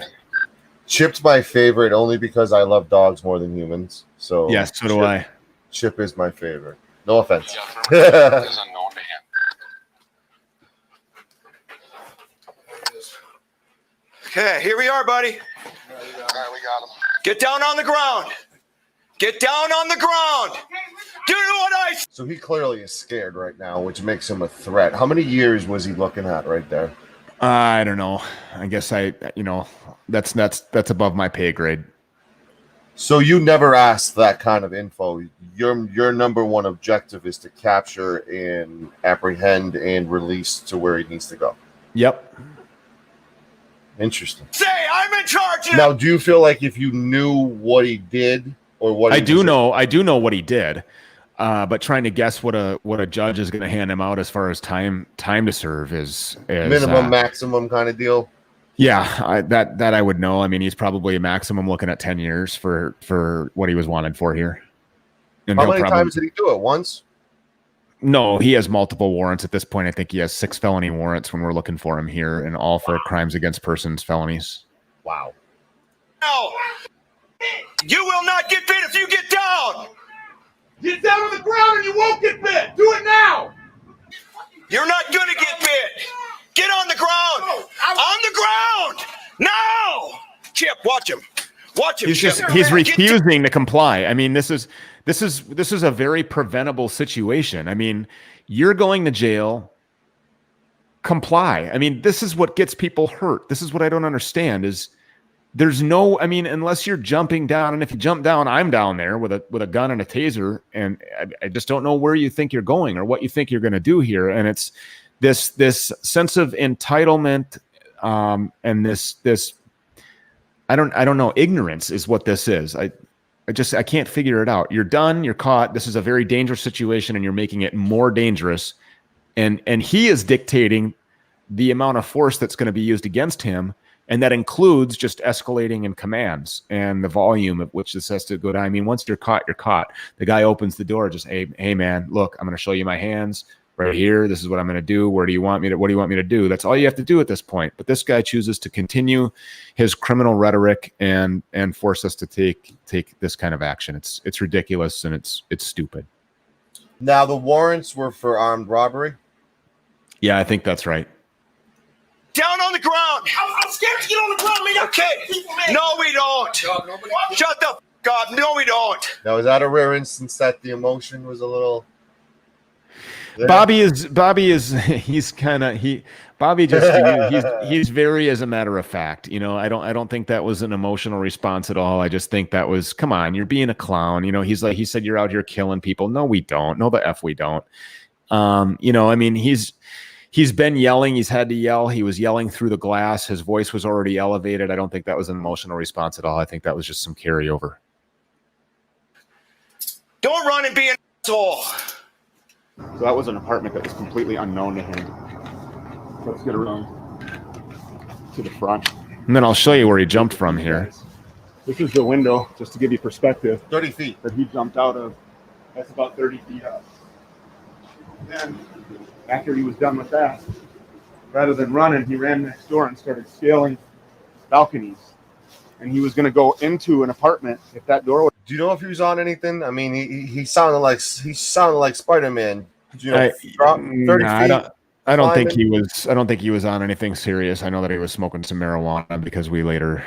Speaker 3: Chip's my favorite only because I love dogs more than humans. So
Speaker 4: Yes, so do
Speaker 3: Chip,
Speaker 4: I.
Speaker 3: Chip is my favorite. No offense.
Speaker 1: Yeah, is unknown to him.
Speaker 8: Okay, here we are, buddy.
Speaker 1: All right, we got him.
Speaker 8: Get down on the ground. Get down on the ground. Do what I say.
Speaker 3: So he clearly is scared right now, which makes him a threat. How many years was he looking at right there?
Speaker 4: I don't know. I guess that's above my pay grade.
Speaker 3: So you never asked that kind of info. Your number one objective is to capture and apprehend and release to where he needs to go.
Speaker 4: Yep.
Speaker 3: Interesting.
Speaker 8: Say, I'm in charge now.
Speaker 3: Now, do you feel like if you knew what he did or what
Speaker 4: I
Speaker 3: he
Speaker 4: do
Speaker 3: was-
Speaker 4: know what he did, but trying to guess what a judge is going to hand him out as far as time to serve is
Speaker 3: minimum, maximum kind of deal?
Speaker 4: Yeah, that I would know. I mean, he's probably a maximum looking at 10 years for what he was wanted for here. And
Speaker 3: How
Speaker 4: he'll
Speaker 3: many times did he do it? Once?
Speaker 4: No, he has multiple warrants at this point. I think he has 6 felony warrants when we're looking for him here, and all for crimes against persons felonies.
Speaker 3: Wow.
Speaker 8: No. You will not get bit if you get down.
Speaker 7: Get down on the ground and you won't get bit. Do it now.
Speaker 8: You're not gonna get bit. Get on the ground. On the ground. Now. Chip, watch him. Watch him.
Speaker 4: He's
Speaker 8: Chip.
Speaker 4: he's
Speaker 8: Get
Speaker 4: refusing to comply. I mean, this is a very preventable situation. I mean, you're going to jail. Comply. I mean, this is what gets people hurt. This is what I don't understand is there's no, I mean, unless you're jumping down, and if you jump down, I'm down there with a gun and a taser, and I just don't know where you think you're going or what you think you're going to do here. And it's this sense of entitlement And this I don't know, ignorance is what this is. I can't figure it out. You're done, you're caught. This is a very dangerous situation, and you're making it more dangerous. And he is dictating the amount of force that's going to be used against him. And that includes just escalating in commands and the volume at which this has to go down. I mean, once you're caught, you're caught. The guy opens the door, just, hey man, look, I'm going to show you my hands right here. This is what I'm going to do. What do you want me to do? That's all you have to do at this point. But this guy chooses to continue his criminal rhetoric and force us to take this kind of action. It's ridiculous, and it's stupid.
Speaker 3: Now, the warrants were for armed robbery.
Speaker 4: Yeah, I think that's right.
Speaker 8: Down on the ground. I'm scared to get on the ground, man. Okay. No, we don't. Shut the f up. No, we don't.
Speaker 3: Now, is that a rare instance that the emotion was a little? Yeah.
Speaker 4: Bobby is he's very, as a matter of fact, you know, I don't think that was an emotional response at all. I just think that was, come on, you're being a clown. You know, he said, you're out here killing people. No, we don't. No, the F we don't. You know, I mean, he's been yelling. He's had to yell. He was yelling through the glass. His voice was already elevated. I don't think that was an emotional response at all. I think that was just some carryover.
Speaker 8: Don't run and be an asshole.
Speaker 4: So that was an apartment that was completely unknown to him. Let's get around to the front. And then I'll show you where he jumped from here. This is the window, just to give you perspective.
Speaker 3: 30 feet.
Speaker 4: That he jumped out of. That's about 30 feet up. And after he was done with that, rather than running, he ran next door and started scaling balconies. And he was going to go into an apartment if that door was.
Speaker 3: Do you know if he was on anything? I mean, he sounded like Spider-Man. You know, 30 feet.
Speaker 4: I don't think he was on anything serious. I know that he was smoking some marijuana, because we later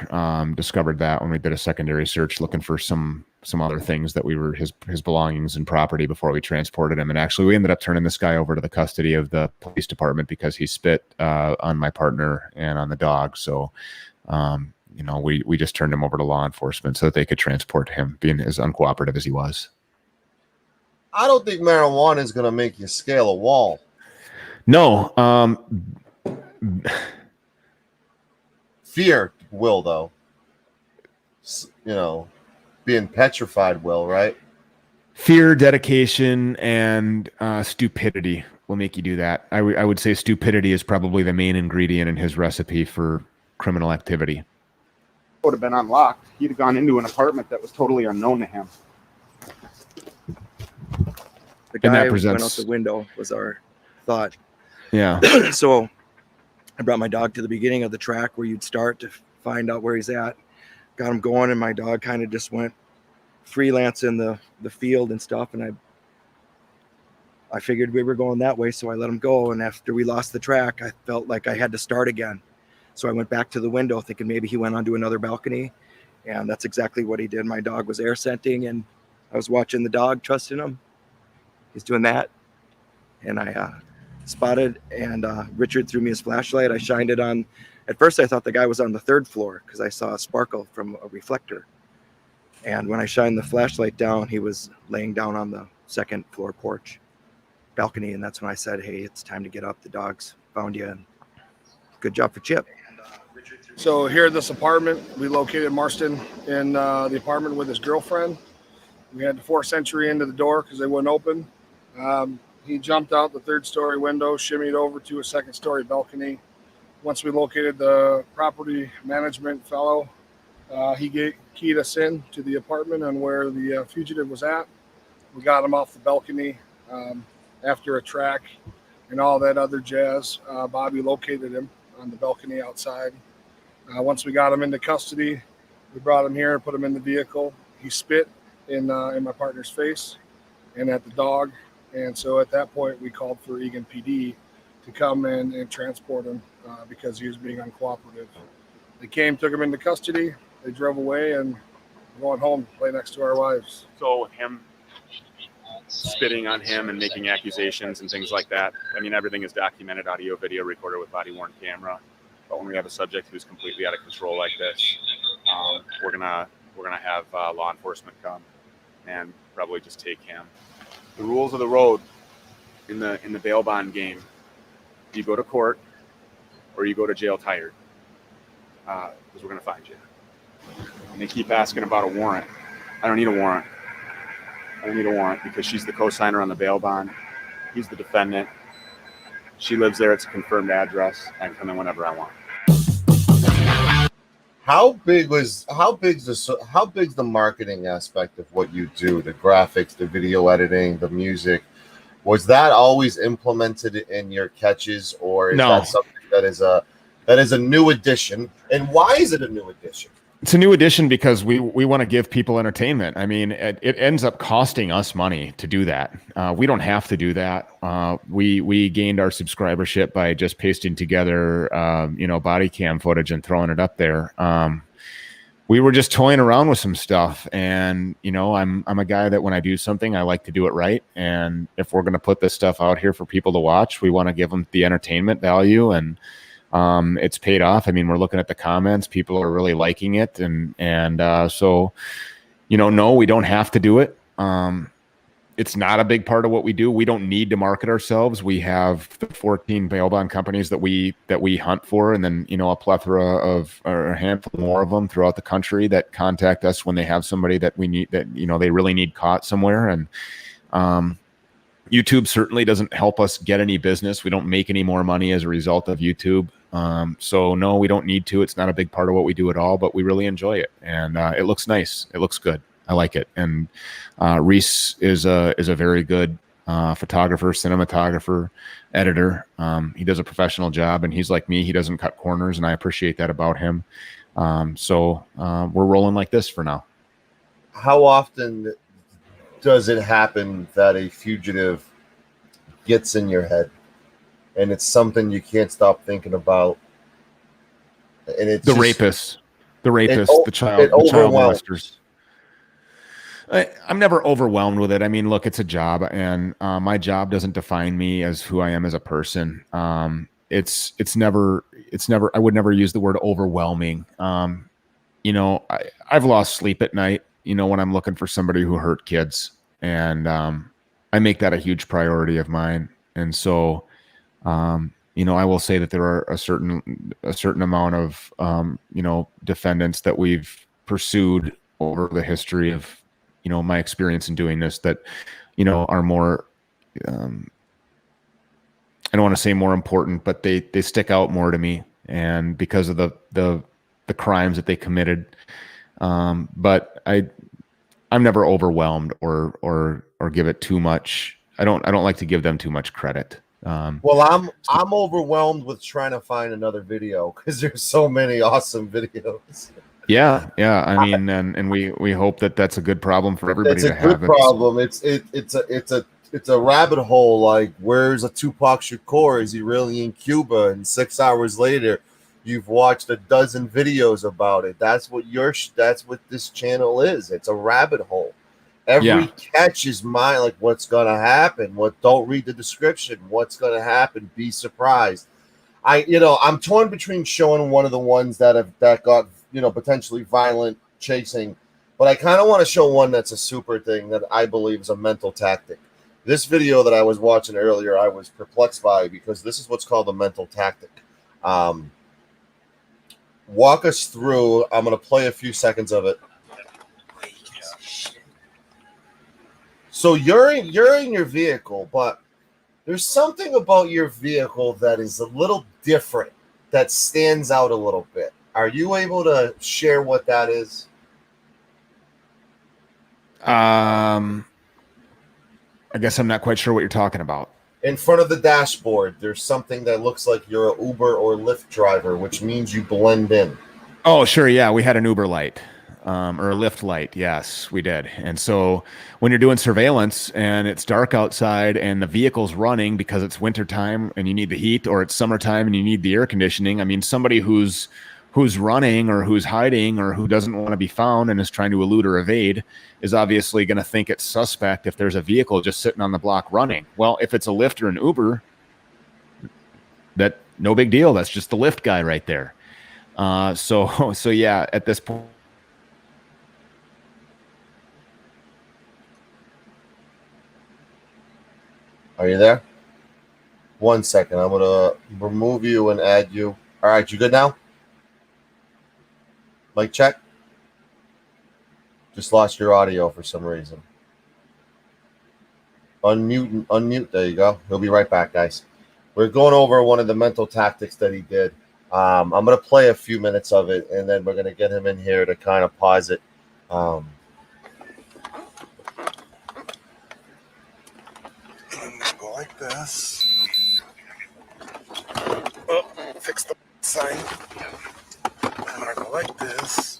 Speaker 4: discovered that when we did a secondary search looking for some other things that we were his belongings and property before we transported him. And actually, we ended up turning this guy over to the custody of the police department because he spit on my partner and on the dog. So, you know, we just turned him over to law enforcement so that they could transport him, being as uncooperative as he was.
Speaker 3: I don't think marijuana is going to make you scale a wall.
Speaker 4: No.
Speaker 3: Fear will, though. You know, being petrified will, right?
Speaker 4: Fear, dedication, and stupidity will make you do that. I would say stupidity is probably the main ingredient in his recipe for criminal activity.
Speaker 7: Would have been unlocked. He'd have gone into an apartment that was totally unknown to him.
Speaker 9: The guy who went out the window was our thought.
Speaker 4: Yeah.
Speaker 9: So I brought my dog to the beginning of the track where you'd start to find out where he's at. Got him going, and my dog kind of just went freelance in the field and stuff. And I figured we were going that way, so I let him go. And after we lost the track, I felt like I had to start again. So I went back to the window thinking maybe he went onto another balcony. And that's exactly what he did. My dog was air scenting, and I was watching the dog, trusting him. He's doing that. And I spotted, and Richard threw me his flashlight. I shined it on. At first, I thought the guy was on the third floor because I saw a sparkle from a reflector. And when I shined the flashlight down, he was laying down on the second floor porch balcony. And that's when I said, hey, it's time to get up. The dogs found you. And good job for Chip.
Speaker 10: So here at this apartment, we located Marston in the apartment with his girlfriend. We had to force entry into the door because they wouldn't open. He jumped out the third-story window, shimmied over to a second-story balcony. Once we located the property management fellow, he keyed us in to the apartment and where the fugitive was at. We got him off the balcony after a track and all that other jazz. Bobby located him on the balcony outside. Once we got him into custody, we brought him here and put him in the vehicle. He spit in my partner's face and at the dog. And so at that point, we called for Eagan PD to come in and transport him because he was being uncooperative. They came, took him into custody. They drove away, and we're going home to play next to our wives.
Speaker 11: So him spitting on him and making accusations and things like that. I mean, everything is documented, audio, video, recorded with body-worn camera. But when we have a subject who's completely out of control like this, we're gonna have law enforcement come and probably just take him. The rules of the road in the bail bond game: you go to court or you go to jail tired. because we're going to find you. And they keep asking about a warrant. I don't need a warrant. I don't need a warrant because she's the co-signer on the bail bond. He's the defendant. She lives there. It's a confirmed address. I can come in whenever I want.
Speaker 3: How big's the marketing aspect of what you do? The graphics, the video editing, the music. Was that always implemented in your catches, or is that something that is a new addition? And why is it a new addition?
Speaker 4: It's a new addition because we want to give people entertainment. I mean, it ends up costing us money to do that. We don't have to do that. We gained our subscribership by just pasting together, body cam footage and throwing it up there. We were just toying around with some stuff, and I'm a guy that when I do something, I like to do it right. And if we're going to put this stuff out here for people to watch, we want to give them the entertainment value, and it's paid off. I mean, we're looking at the comments; people are really liking it, and so no, we don't have to do it. It's not a big part of what we do. We don't need to market ourselves. We have the 14 bail bond companies that we hunt for, and then a plethora of, or a handful more of them throughout the country that contact us when they have somebody that we need, that they really need caught somewhere. And YouTube certainly doesn't help us get any business. We don't make any more money as a result of YouTube. So no, we don't need to. It's not a big part of what we do at all, but we really enjoy it, and it looks nice. It looks good. I like it. And Reese is a very good photographer, cinematographer, editor. He does a professional job, and he's like me. He doesn't cut corners, and I appreciate that about him. So we're rolling like this for now.
Speaker 3: How often does it happen that a fugitive gets in your head and it's something you can't stop thinking about? And it's
Speaker 4: the rapists, the child molesters. I'm never overwhelmed with it. I mean, look, it's a job, and my job doesn't define me as who I am as a person. It's never. I would never use the word overwhelming. I've lost sleep at night, when I'm looking for somebody who hurt kids, and I make that a huge priority of mine. And so, I will say that there are a certain amount of, defendants that we've pursued over the history of, my experience in doing this that, are more, I don't want to say more important, but they stick out more to me, and because of the crimes that they committed. But I'm never overwhelmed or give it too much. I don't like to give them too much credit.
Speaker 3: Well, I'm overwhelmed with trying to find another video because there's so many awesome videos.
Speaker 4: Yeah. I mean, and we hope that that's a good problem for everybody to have.
Speaker 3: It's a good problem. It's a rabbit hole. Like, where's a Tupac Shakur? Is he really in Cuba? And 6 hours later, you've watched a dozen videos about it. That's what this channel is. It's a rabbit hole. Every catch is mine. Like, what's gonna happen? Don't read the description. What's gonna happen? Be surprised. I'm torn between showing one of the ones that got potentially violent chasing, but I kind of want to show one that's a super thing that I believe is a mental tactic. This video that I was watching earlier, I was perplexed by, because this is what's called a mental tactic. Walk us through. I'm going to play a few seconds of it. So you're in your vehicle, but there's something about your vehicle that is a little different, that stands out a little bit. Are you able to share what that is?
Speaker 4: I guess I'm not quite sure what you're talking about.
Speaker 3: In front of the dashboard, there's something that looks like you're an Uber or Lyft driver, which means you blend in.
Speaker 4: Oh, sure. Yeah, we had an Uber light. Or a Lyft light. Yes, we did. And so when you're doing surveillance and it's dark outside and the vehicle's running because it's wintertime and you need the heat, or it's summertime and you need the air conditioning, I mean, somebody who's running or who's hiding or who doesn't want to be found and is trying to elude or evade is obviously going to think it's suspect if there's a vehicle just sitting on the block running. Well, if it's a Lyft or an Uber, that no big deal. That's just the Lyft guy right there. So yeah, at this point.
Speaker 3: Are you there? 1 second. I'm going to remove you and add you. All right, you good now? Mic check. Just lost your audio for some reason. Unmute. There you go. He'll be right back, guys. We're going over one of the mental tactics that he did. I'm going to play a few minutes of it, and then we're going to get him in here to kind of pause it.
Speaker 12: Go like this. Oh, fix the sign. I'm going to go like this.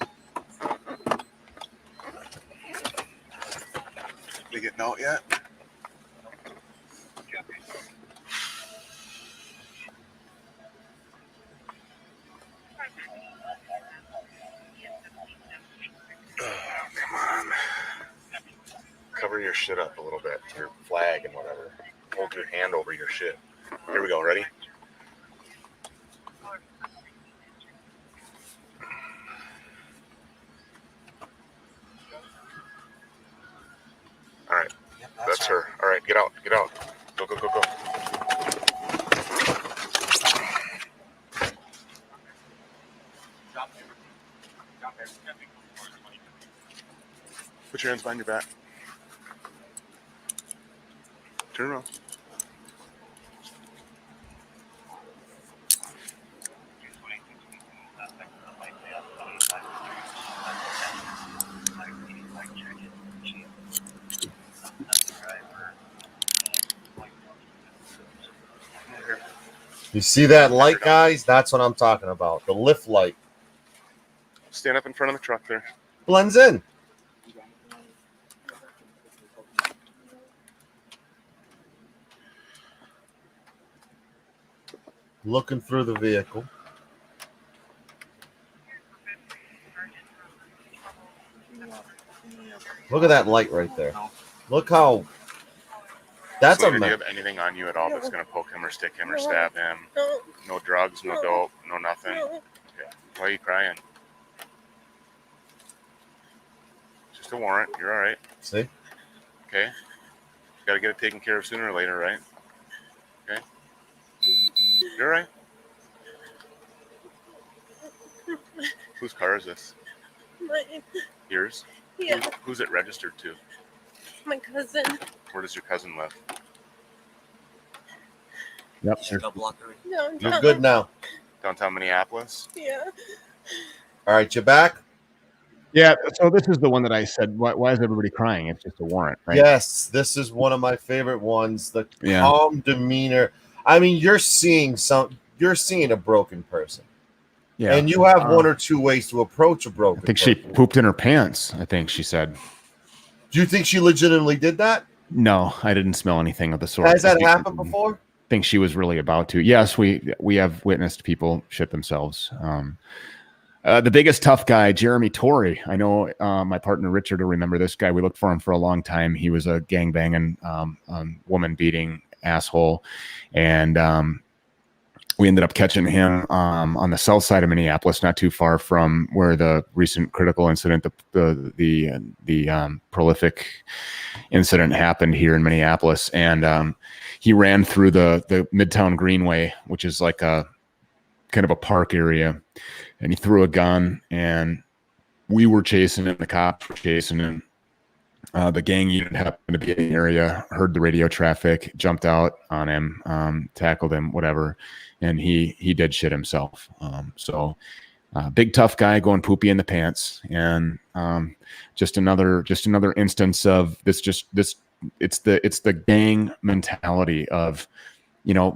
Speaker 12: We getting out yet? Come on. Cover your shit up a little bit, your flag and whatever. Hold your hand over your shit. Here we go. Ready? All right. Yep, that's her. All right, get out. Get out. Go, go, go, go. Put your hands behind your back. Turn around.
Speaker 3: You see that light, guys? That's what I'm talking about. The lift light.
Speaker 12: Stand up in front of the truck there.
Speaker 3: Blends in. Looking through the vehicle. Look at that light right there. Look how... That's
Speaker 12: So
Speaker 3: a
Speaker 12: do you
Speaker 3: mess.
Speaker 12: have anything on you at all that's going to poke him or stick him or stab him? No drugs, no dope, no nothing? Okay. Why are you crying? Just a warrant. You're all right.
Speaker 3: See?
Speaker 12: Okay. Got to get it taken care of sooner or later, right? Okay. You're all right. Whose car is this?
Speaker 6: Mine.
Speaker 12: Yours?
Speaker 6: Yeah.
Speaker 12: Who's it registered to?
Speaker 6: My cousin.
Speaker 12: Where does your cousin live?
Speaker 4: Yep.
Speaker 6: No,
Speaker 3: You're good now.
Speaker 12: Downtown Minneapolis?
Speaker 6: Yeah.
Speaker 3: All right, you back?
Speaker 4: Yeah. So this is the one that I said. Why is everybody crying? It's just a warrant, right?
Speaker 3: Yes, this is one of my favorite ones. The
Speaker 4: Yeah.
Speaker 3: calm demeanor. I mean, you're seeing a broken person.
Speaker 4: Yeah.
Speaker 3: And you have one or two ways to approach a broken
Speaker 4: I think she
Speaker 3: person.
Speaker 4: pooped in her pants. I think she said.
Speaker 3: Do you think she legitimately did that?
Speaker 4: No, I didn't smell anything of the sort.
Speaker 3: Has that happened before?
Speaker 4: I think she was really about to. Yes, we have witnessed people shit themselves. The biggest tough guy, Jeremy Torrey. I know my partner Richard will remember this guy. We looked for him for a long time. He was a gangbanging, woman beating asshole, and we ended up catching him on the south side of Minneapolis, not too far from where the recent critical incident, the prolific incident happened here in Minneapolis. And he ran through the Midtown Greenway, which is like a kind of a park area, and he threw a gun, and we were chasing him. The cops were chasing him. The gang unit happened to be in the area, heard the radio traffic, jumped out on him, tackled him, whatever, and he did shit himself. So big tough guy going poopy in the pants, and just another instance of this. It's the gang mentality of,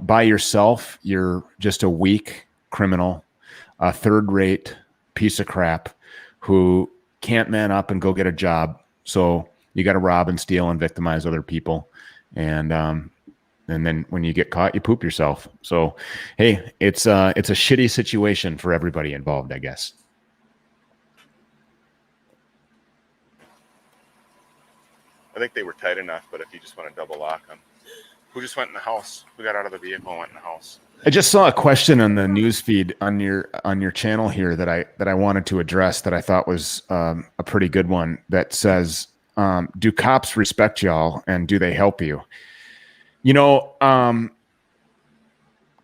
Speaker 4: by yourself you're just a weak criminal, a third-rate piece of crap who can't man up and go get a job. So you got to rob and steal and victimize other people, and then when you get caught, you poop yourself. So, hey, it's a shitty situation for everybody involved, I guess.
Speaker 12: I think they were tight enough, but if you just want to double lock them. Who just went in the house? Who got out of the vehicle and went in the house?
Speaker 4: I just saw a question on the news feed on your channel here that I wanted to address, that I thought was a pretty good one, that says, do cops respect y'all, and do they help you?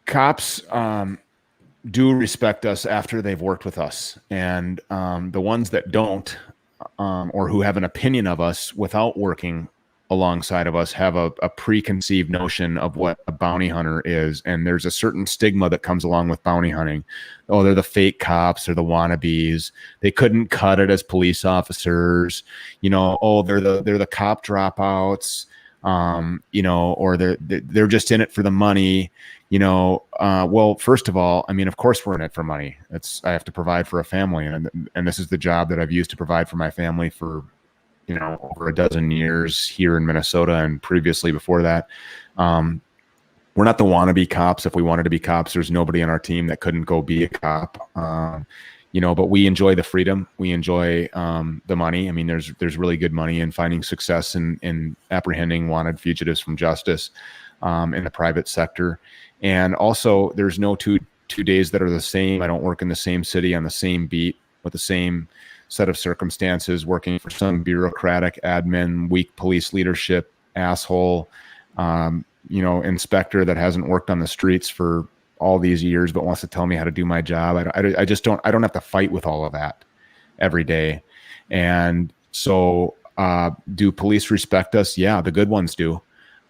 Speaker 4: Cops, do respect us after they've worked with us, and the ones that don't, or who have an opinion of us without working alongside of us, have a preconceived notion of what a bounty hunter is. And there's a certain stigma that comes along with bounty hunting. Oh, they're the fake cops, they're the wannabes, they couldn't cut it as police officers, oh, they're the cop dropouts, or they're just in it for the money. Well, first of all, I mean, of course we're in it for money. I have to provide for a family, and this is the job that I've used to provide for my family for over a dozen years here in Minnesota, and previously before that. We're not the wannabe cops. If we wanted to be cops, there's nobody on our team that couldn't go be a cop. But we enjoy the freedom. We enjoy the money. I mean, there's really good money in finding success in apprehending wanted fugitives from justice in the private sector. And also, there's no two days that are the same. I don't work in the same city on the same beat with the same set of circumstances, working for some bureaucratic admin, weak police leadership asshole, inspector that hasn't worked on the streets for all these years but wants to tell me how to do my job. I just don't have to fight with all of that every day. And so do police respect us? Yeah, the good ones do.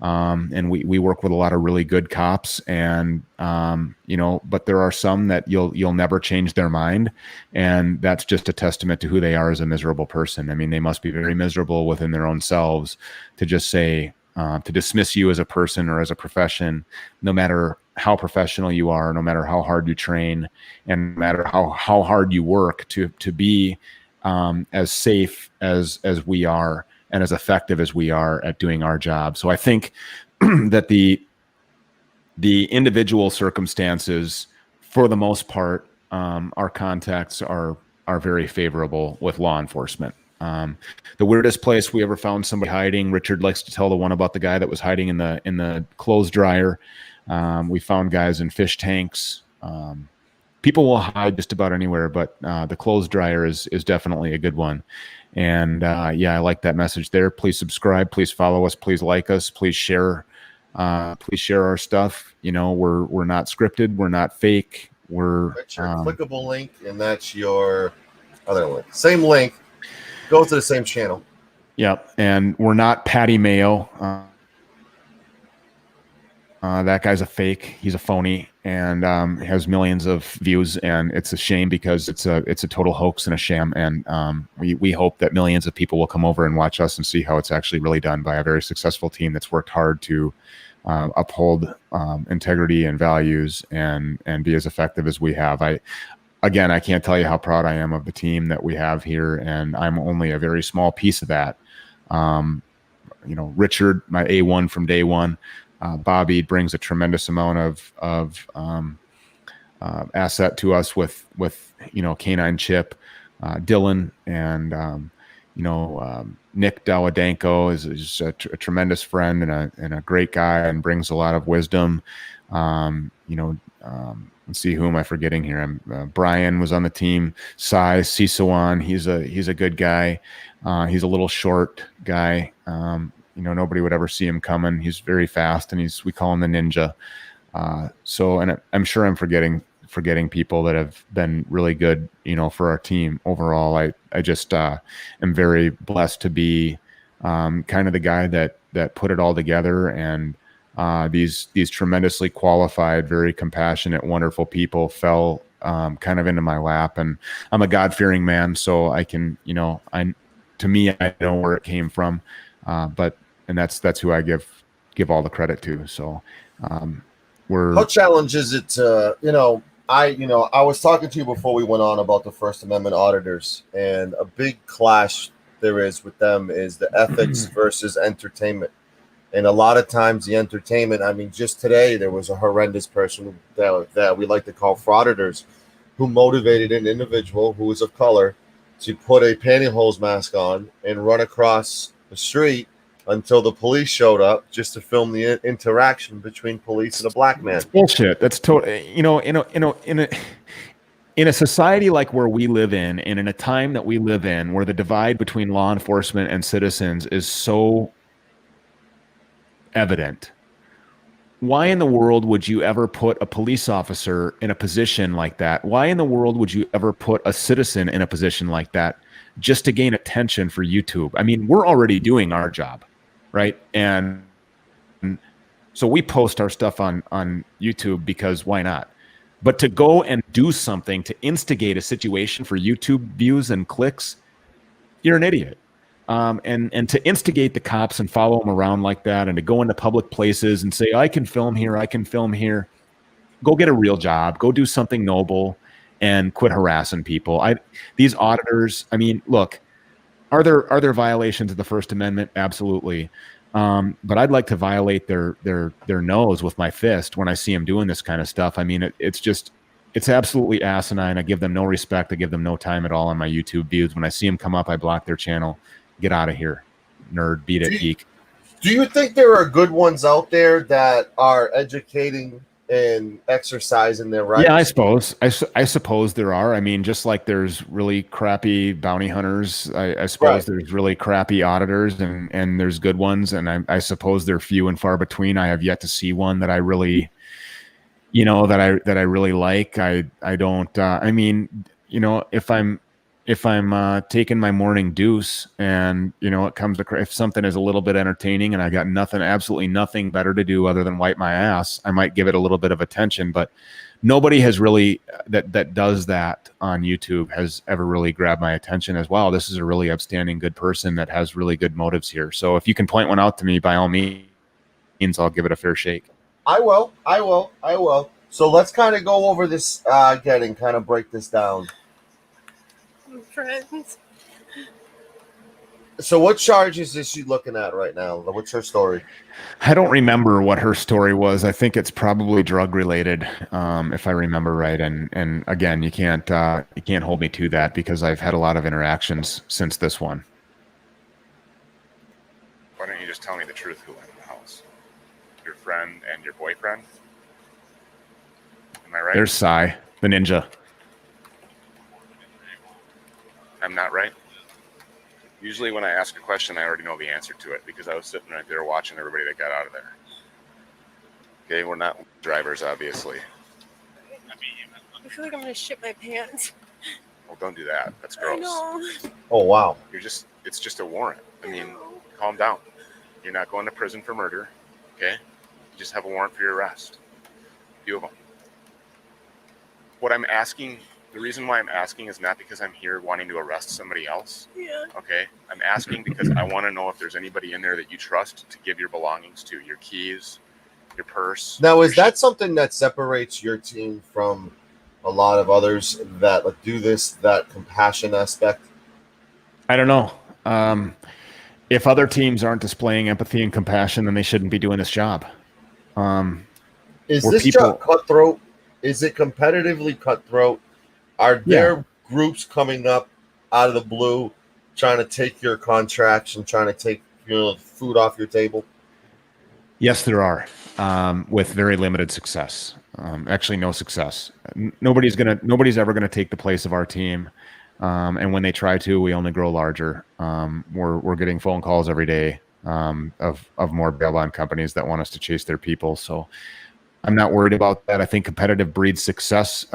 Speaker 4: And we work with a lot of really good cops, and but there are some that you'll never change their mind, and that's just a testament to who they are as a miserable person. I mean, they must be very miserable within their own selves to just say to dismiss you as a person or as a profession, no matter how professional you are, no matter how hard you train, and no matter how hard you work to be as safe as we are, and as effective as we are at doing our job. So I think that the individual circumstances, for the most part, our contacts are very favorable with law enforcement. The weirdest place we ever found somebody hiding, Richard likes to tell the one about the guy that was hiding in the clothes dryer. We found guys in fish tanks. People will hide just about anywhere, but the clothes dryer is definitely a good one. And I like that message there. Please subscribe, please follow us, please like us, please share our stuff. We're not scripted, we're not fake.
Speaker 3: That's your clickable link, and that's your other link. Same link, goes to the same channel.
Speaker 4: Yep, and we're not Patty Mayo. That guy's a fake. He's a phony, and has millions of views, and it's a shame because it's a total hoax and a sham. And we hope that millions of people will come over and watch us and see how it's actually really done by a very successful team that's worked hard to uphold integrity and values and be as effective as we have. I can't tell you how proud I am of the team that we have here, and I'm only a very small piece of that. Richard, my A1 from day one. Bobby brings a tremendous amount of asset to us with Canine Chip, Dylan, and Nick Dawadenko is a tremendous friend and a great guy, and brings a lot of wisdom. Let's see, who am I forgetting here? Brian was on the team. Sai Sisawan, he's a good guy. He's a little short guy. Nobody would ever see him coming. He's very fast, and we call him the ninja. And I'm sure I'm forgetting people that have been really good, for our team overall. I just am very blessed to be kind of the guy that put it all together, and these tremendously qualified, very compassionate, wonderful people fell kind of into my lap. And I'm a God-fearing man, so I can, to me, I know where it came from. And that's who I give all the credit to. So
Speaker 3: how challenge is it to, I was talking to you before we went on about the First Amendment auditors, and a big clash there is with them is the ethics versus entertainment. And a lot of times the entertainment, I mean, just today there was a horrendous person that we like to call frauditors, who motivated an individual who was of color to put a pantyhose mask on and run across the street until the police showed up just to film the interaction between police and a black man.
Speaker 4: Bullshit. That's totally, in a society like where we live in, and in a time that we live in, where the divide between law enforcement and citizens is so evident, why in the world would you ever put a police officer in a position like that? Why in the world would you ever put a citizen in a position like that just to gain attention for YouTube? I mean, we're already doing our job, right? And so we post our stuff on YouTube because why not? But to go and do something to instigate a situation for YouTube views and clicks, you're an idiot. And to instigate the cops and follow them around like that, and to go into public places and say, I can film here, I can film here. Go get a real job. Go do something noble and quit harassing people. These auditors, I mean, look, are there violations of the First Amendment? Absolutely. But I'd like to violate their nose with my fist when I see them doing this kind of stuff. I mean, it's absolutely asinine. I give them no respect. I give them no time at all on my YouTube views. When I see them come up, I block their channel. Get out of here, nerd, beat it, geek.
Speaker 3: Do you think there are good ones out there that are educating and exercising their rights?
Speaker 4: Yeah, I suppose there are. I mean, just like there's really crappy bounty hunters, I suppose there's really crappy auditors, and there's good ones, and I suppose they're few and far between. I have yet to see one that I really, that I really like. I don't. I mean, if I'm taking my morning deuce and, it comes to, if something is a little bit entertaining and I got absolutely nothing better to do other than wipe my ass, I might give it a little bit of attention. But nobody has really, that does that on YouTube has ever really grabbed my attention as well. This is a really upstanding, good person that has really good motives here. So if you can point one out to me, by all means, I'll give it a fair shake.
Speaker 3: I will. So let's kind of go over this again and kind of break this down.
Speaker 6: Friends.
Speaker 3: So what charges is she looking at right now? What's her story?
Speaker 4: I don't remember what her story was. I think it's probably drug related, if I remember right. And again, you can't hold me to that because I've had a lot of interactions since this one.
Speaker 12: Why don't you just tell me the truth? Who went in the house? Your friend and your boyfriend? Am I right?
Speaker 4: There's Sai, the ninja.
Speaker 12: I'm not right. Usually when I ask a question, I already know the answer to it because I was sitting right there watching everybody that got out of there. Okay, we're not drivers, obviously.
Speaker 6: I feel like I'm gonna shit my pants.
Speaker 12: Well, don't do that. That's gross.
Speaker 6: I know.
Speaker 3: Oh, wow.
Speaker 12: It's just a warrant. I mean, calm down. You're not going to prison for murder, okay? You just have a warrant for your arrest. Few of them. What I'm asking, the reason why I'm asking is not because I'm here wanting to arrest somebody else.
Speaker 6: Yeah.
Speaker 12: Okay? I'm asking because I want to know if there's anybody in there that you trust to give your belongings to, your keys, your purse.
Speaker 3: Now, is that something that separates your team from a lot of others that do this, that compassion aspect?
Speaker 4: I don't know. If other teams aren't displaying empathy and compassion, then they shouldn't be doing this job.
Speaker 3: Is this job cutthroat? Is it competitively cutthroat? Are there groups coming up out of the blue trying to take your contracts and trying to take food off your table?
Speaker 4: Yes, there are, with very limited success. Actually, no success. Nobody's ever gonna take the place of our team. And when they try to, we only grow larger. We're getting phone calls every day of more bail bond companies that want us to chase their people. So I'm not worried about that. I think competitive breeds success.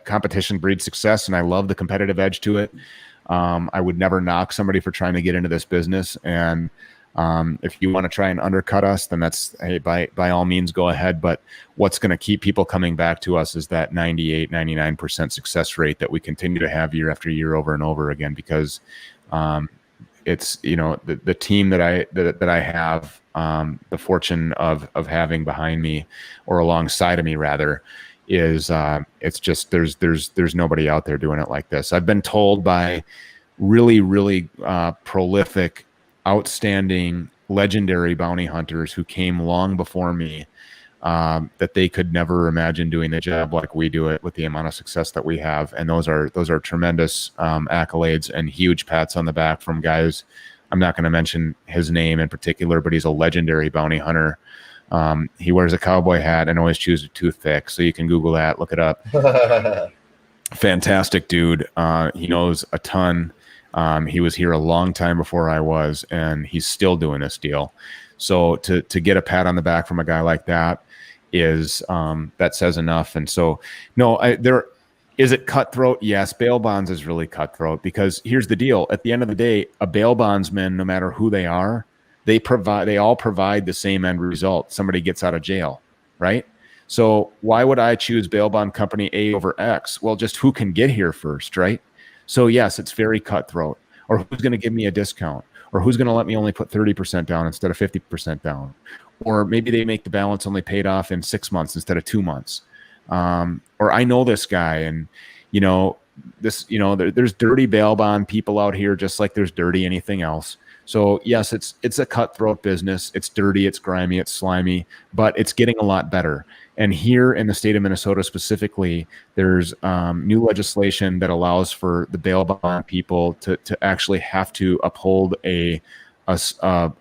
Speaker 4: Competition breeds success, and I love the competitive edge to it. I would never knock somebody for trying to get into this business. And if you want to try and undercut us, then that's, hey, by all means, go ahead. But what's going to keep people coming back to us is that 98, 99% success rate that we continue to have year after year over and over again, because it's, the team that I have, the fortune of having behind me, or alongside of me rather, is it's just there's nobody out there doing it like this. I've been told by really prolific, outstanding, legendary bounty hunters who came long before me that they could never imagine doing the job like we do it with the amount of success that we have. And those are tremendous accolades and huge pats on the back from guys. I'm not going to mention his name in particular, but he's a legendary bounty hunter. He wears a cowboy hat and always chews a toothpick. So you can Google that, look it up. Fantastic dude. He knows a ton. He was here a long time before I was, and he's still doing this deal. So to get a pat on the back from a guy like that, is that says enough. And so, no, is it cutthroat? Yes, bail bonds is really cutthroat, because here's the deal. At the end of the day, a bail bondsman, no matter who they are, they all provide the same end result. Somebody gets out of jail, right? So why would I choose bail bond company A over X? Well, just who can get here first, right? So yes, it's very cutthroat. Or who's going to give me a discount? Or who's going to let me only put 30% down instead of 50% down? Or maybe they make the balance only paid off in 6 months instead of 2 months. Or I know this guy, and there's dirty bail bond people out here, just like there's dirty anything else. So yes, it's a cutthroat business. It's dirty, it's grimy, it's slimy, but it's getting a lot better. And here in the state of Minnesota specifically, there's new legislation that allows for the bail bond people to actually have to uphold a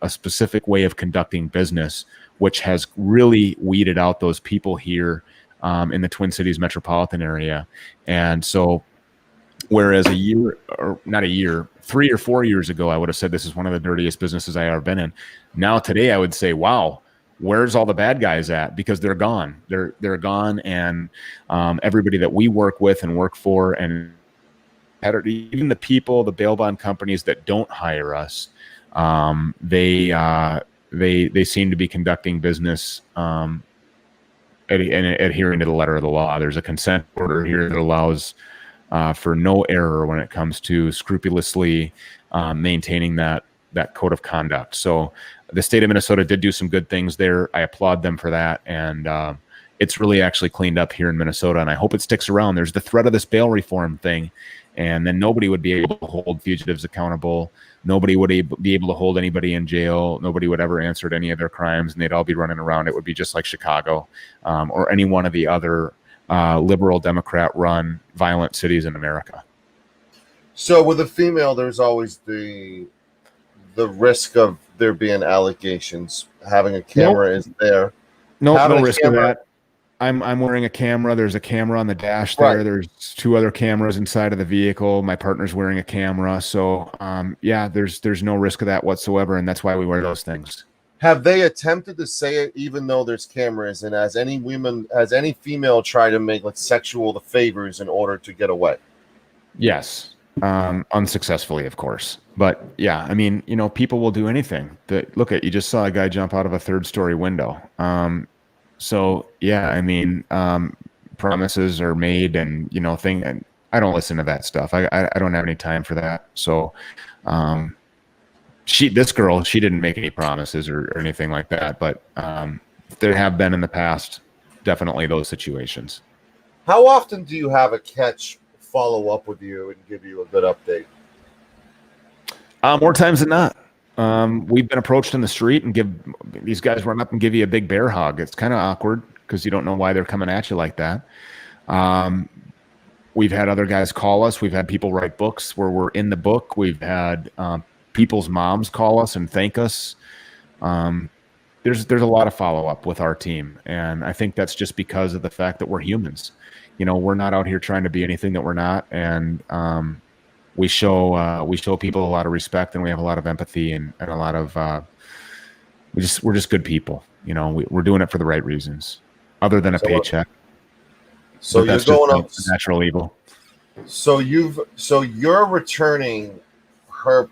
Speaker 4: specific way of conducting business, which has really weeded out those people here in the Twin Cities metropolitan area. And so whereas 3 or 4 years ago, I would have said this is one of the dirtiest businesses I ever been in. Now today I would say, wow, where's all the bad guys at? Because they're gone. They're gone. And everybody that we work with and work for, and even the people, the bail bond companies that don't hire us, they seem to be conducting business and adhering to the letter of the law. There's a consent order here that allows for no error when it comes to scrupulously maintaining that code of conduct. So the state of Minnesota did do some good things there. I applaud them for that. And it's really actually cleaned up here in Minnesota, and I hope it sticks around. There's the threat of this bail reform thing, and then nobody would be able to hold fugitives accountable. Nobody would be able to hold anybody in jail. Nobody would ever answer to any of their crimes, and they'd all be running around. It would be just like Chicago or any one of the other liberal Democrat-run violent cities in America.
Speaker 3: So with a female, there's always the risk of there being allegations. Having a camera is there.
Speaker 4: No risk of that. I'm wearing a camera. There's a camera on the dash there. Right. There's 2 other cameras inside of the vehicle. My partner's wearing a camera. So yeah, there's no risk of that whatsoever, and that's why we wear those things.
Speaker 3: Have they attempted to say it even though there's cameras? And has any female tried to make sexual favors in order to get away?
Speaker 4: Yes. Unsuccessfully, of course. But yeah, I mean, people will do anything. Look at, you just saw a guy jump out of a 3rd-story window. So yeah, I mean, promises are made, and and I don't listen to that stuff. I don't have any time for that. So this girl, she didn't make any promises or anything like that, but there have been in the past definitely those situations.
Speaker 3: How often do you have a catch follow up with you and give you a good update?
Speaker 4: More times than not. We've been approached in the street and these guys run up and give you a big bear hug. It's kind of awkward because you don't know why they're coming at you like that. We've had other guys call us. We've had people write books where we're in the book. We've had people's moms call us and thank us. There's a lot of follow up with our team, and I think that's just because of the fact that we're humans. We're not out here trying to be anything that we're not, and we show people a lot of respect, and we have a lot of empathy and a lot of we're just good people. We're doing it for the right reasons, other than a paycheck.
Speaker 3: So you're going up
Speaker 4: natural evil.
Speaker 3: So you're returning her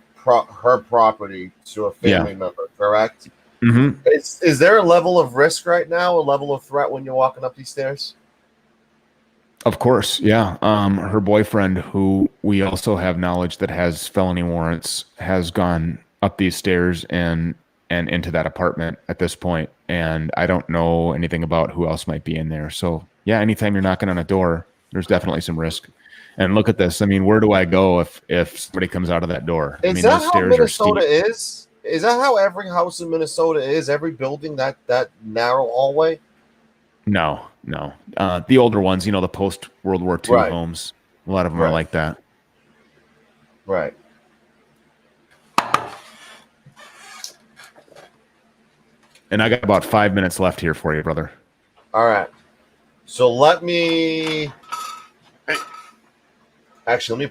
Speaker 3: property to a family member, correct?
Speaker 4: Mm-hmm.
Speaker 3: Is there a level of risk right now, a level of threat when you're walking up these stairs?
Speaker 4: Of course, yeah. Her boyfriend, who we also have knowledge that has felony warrants, has gone up these stairs and into that apartment at this point. And I don't know anything about who else might be in there. So yeah, anytime you're knocking on a door, there's definitely some risk. And look at this. I mean, where do I go if somebody comes out of that door?
Speaker 3: Is that how Minnesota is? Is that how every house in Minnesota is? Every building that narrow hallway?
Speaker 4: No. The older ones, the post World War II homes, a lot of them are like that.
Speaker 3: Right.
Speaker 4: And I got about 5 minutes left here for you, brother.
Speaker 3: All right. So let me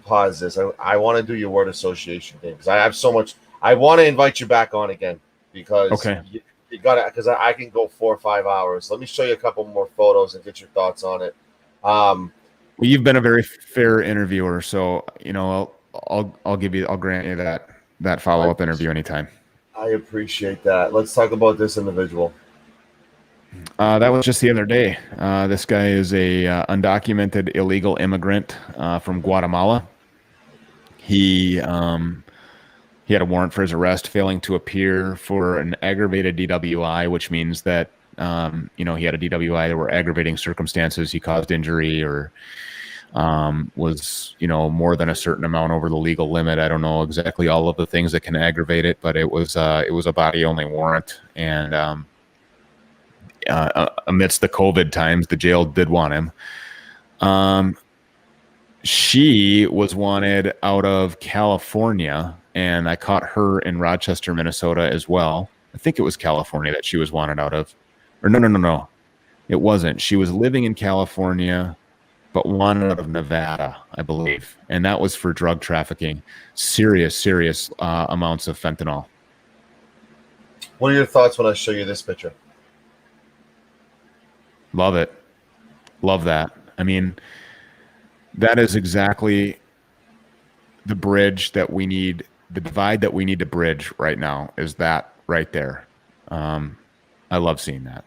Speaker 3: pause this. I want to do your word association thing because I have so much. I want to invite you back on again because You got it, because I can go 4 or 5 hours. Let me show you a couple more photos and get your thoughts on it.
Speaker 4: Well, you've been a very fair interviewer, so I'll grant you that follow-up interview anytime.
Speaker 3: I appreciate that. Let's talk about this individual.
Speaker 4: That was just the other day. This guy is a undocumented illegal immigrant from Guatemala. He had a warrant for his arrest, failing to appear for an aggravated DWI, which means that he had a DWI. There were aggravating circumstances. He caused injury or was more than a certain amount over the legal limit. I don't know exactly all of the things that can aggravate it, but it was a body only warrant. And amidst the COVID times, the jail did want him. She was wanted out of California, and I caught her in Rochester, Minnesota as well. I think it was California that she was wanted out of. Or no. It wasn't. She was living in California, but wanted out of Nevada, I believe. And that was for drug trafficking. Serious amounts of fentanyl.
Speaker 3: What are your thoughts when I show you this picture?
Speaker 4: Love it. Love that. I mean, that is exactly the bridge that we need, the divide that we need to bridge right now is that right there. I love seeing that.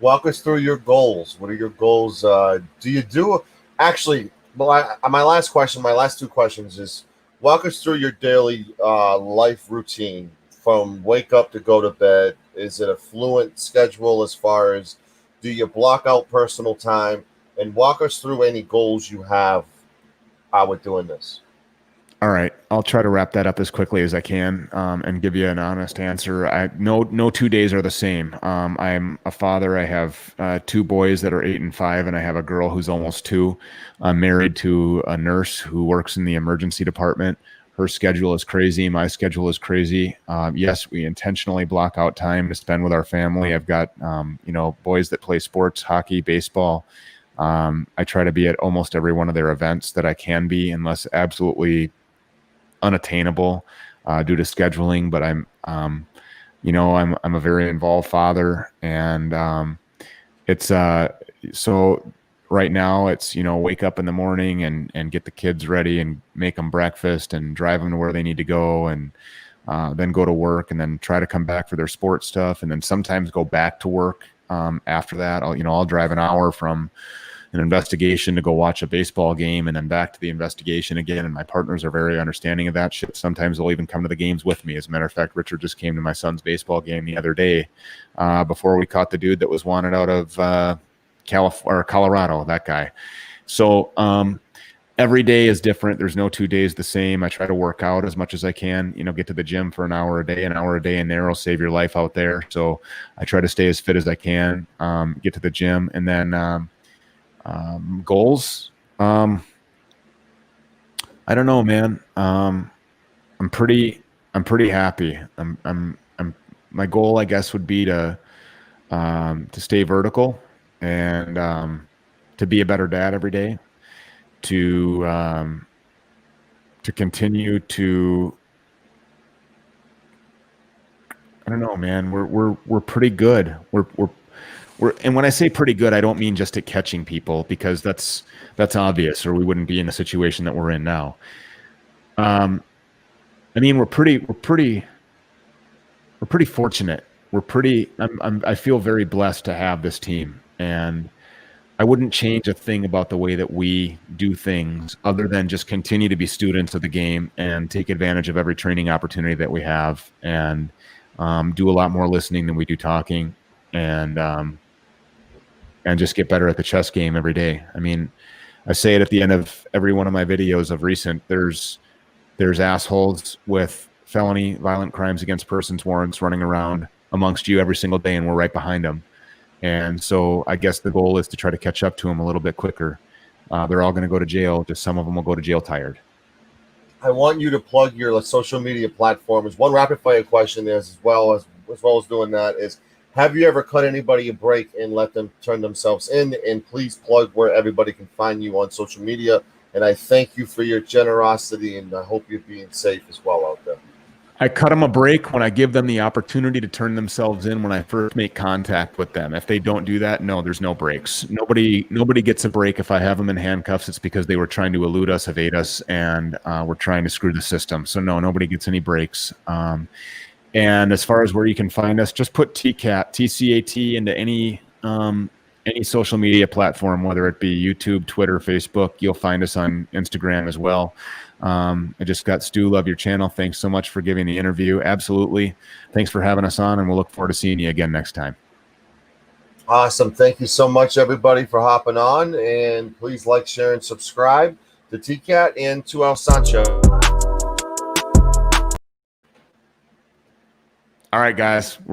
Speaker 3: Walk us through your goals. What are your goals? Do you do actually? My last question, my last two questions is walk us through your daily life routine from wake up to go to bed. Is it a fluent schedule as far as do you block out personal time? And walk us through any goals you have with doing this.
Speaker 4: All right. I'll try to wrap that up as quickly as I can and give you an honest answer. No 2 days are the same. I'm a father. I have 2 boys that are 8 and 5, and I have a girl who's almost 2. I'm married to a nurse who works in the emergency department. Her schedule is crazy. My schedule is crazy. Yes, we intentionally block out time to spend with our family. I've got, boys that play sports, hockey, baseball. I try to be at almost every one of their events that I can be, unless absolutely unattainable due to scheduling. But I'm a very involved father, and it's so right now it's wake up in the morning and get the kids ready and make them breakfast and drive them to where they need to go, and then go to work, and then try to come back for their sports stuff, and then sometimes go back to work after that. I'll drive an hour from an investigation to go watch a baseball game and then back to the investigation again. And my partners are very understanding of that shit. Sometimes they'll even come to the games with me. As a matter of fact, Richard just came to my son's baseball game the other day before we caught the dude that was wanted out of Colorado, that guy. So every day is different. There's no 2 days the same. I try to work out as much as I can, get to the gym for an hour a day in there will save your life out there. So I try to stay as fit as I can, get to the gym, and then goals. I don't know, man. I'm pretty happy. My goal, I guess, would be to stay vertical and to be a better dad every day, to continue to, I don't know, man. We're pretty good. And when I say pretty good, I don't mean just at catching people, because that's obvious, or we wouldn't be in the situation that we're in now. I mean, we're pretty fortunate. I feel very blessed to have this team, and I wouldn't change a thing about the way that we do things, other than just continue to be students of the game and take advantage of every training opportunity that we have, and do a lot more listening than we do talking, and just get better at the chess game every day. I mean, I say it at the end of every one of my videos of recent. There's assholes with felony violent crimes against persons warrants running around amongst you every single day, and we're right behind them. And so I guess the goal is to try to catch up to them a little bit quicker. They're all going to go to jail. Just some of them will go to jail tired.
Speaker 3: I want you to plug your social media platforms. One rapid fire question is, as well as doing that, is have you ever cut anybody a break and let them turn themselves in? And please plug where everybody can find you on social media. And I thank you for your generosity, and I hope you're being safe as well out there.
Speaker 4: I cut them a break when I give them the opportunity to turn themselves in when I first make contact with them. If they don't do that, no, there's no breaks. Nobody gets a break if I have them in handcuffs. It's because they were trying to elude us, evade us, and we're trying to screw the system. So no, nobody gets any breaks. And as far as where you can find us, just put TCAT, TCAT into any social media platform, whether it be YouTube, Twitter, Facebook. You'll find us on Instagram as well. I just got Stu, love your channel. Thanks so much for giving the interview. Absolutely. Thanks for having us on, and we'll look forward to seeing you again next time.
Speaker 3: Awesome. Thank you so much, everybody, for hopping on. And please like, share, and subscribe to TCAT and to El Sancho.
Speaker 4: All right, guys.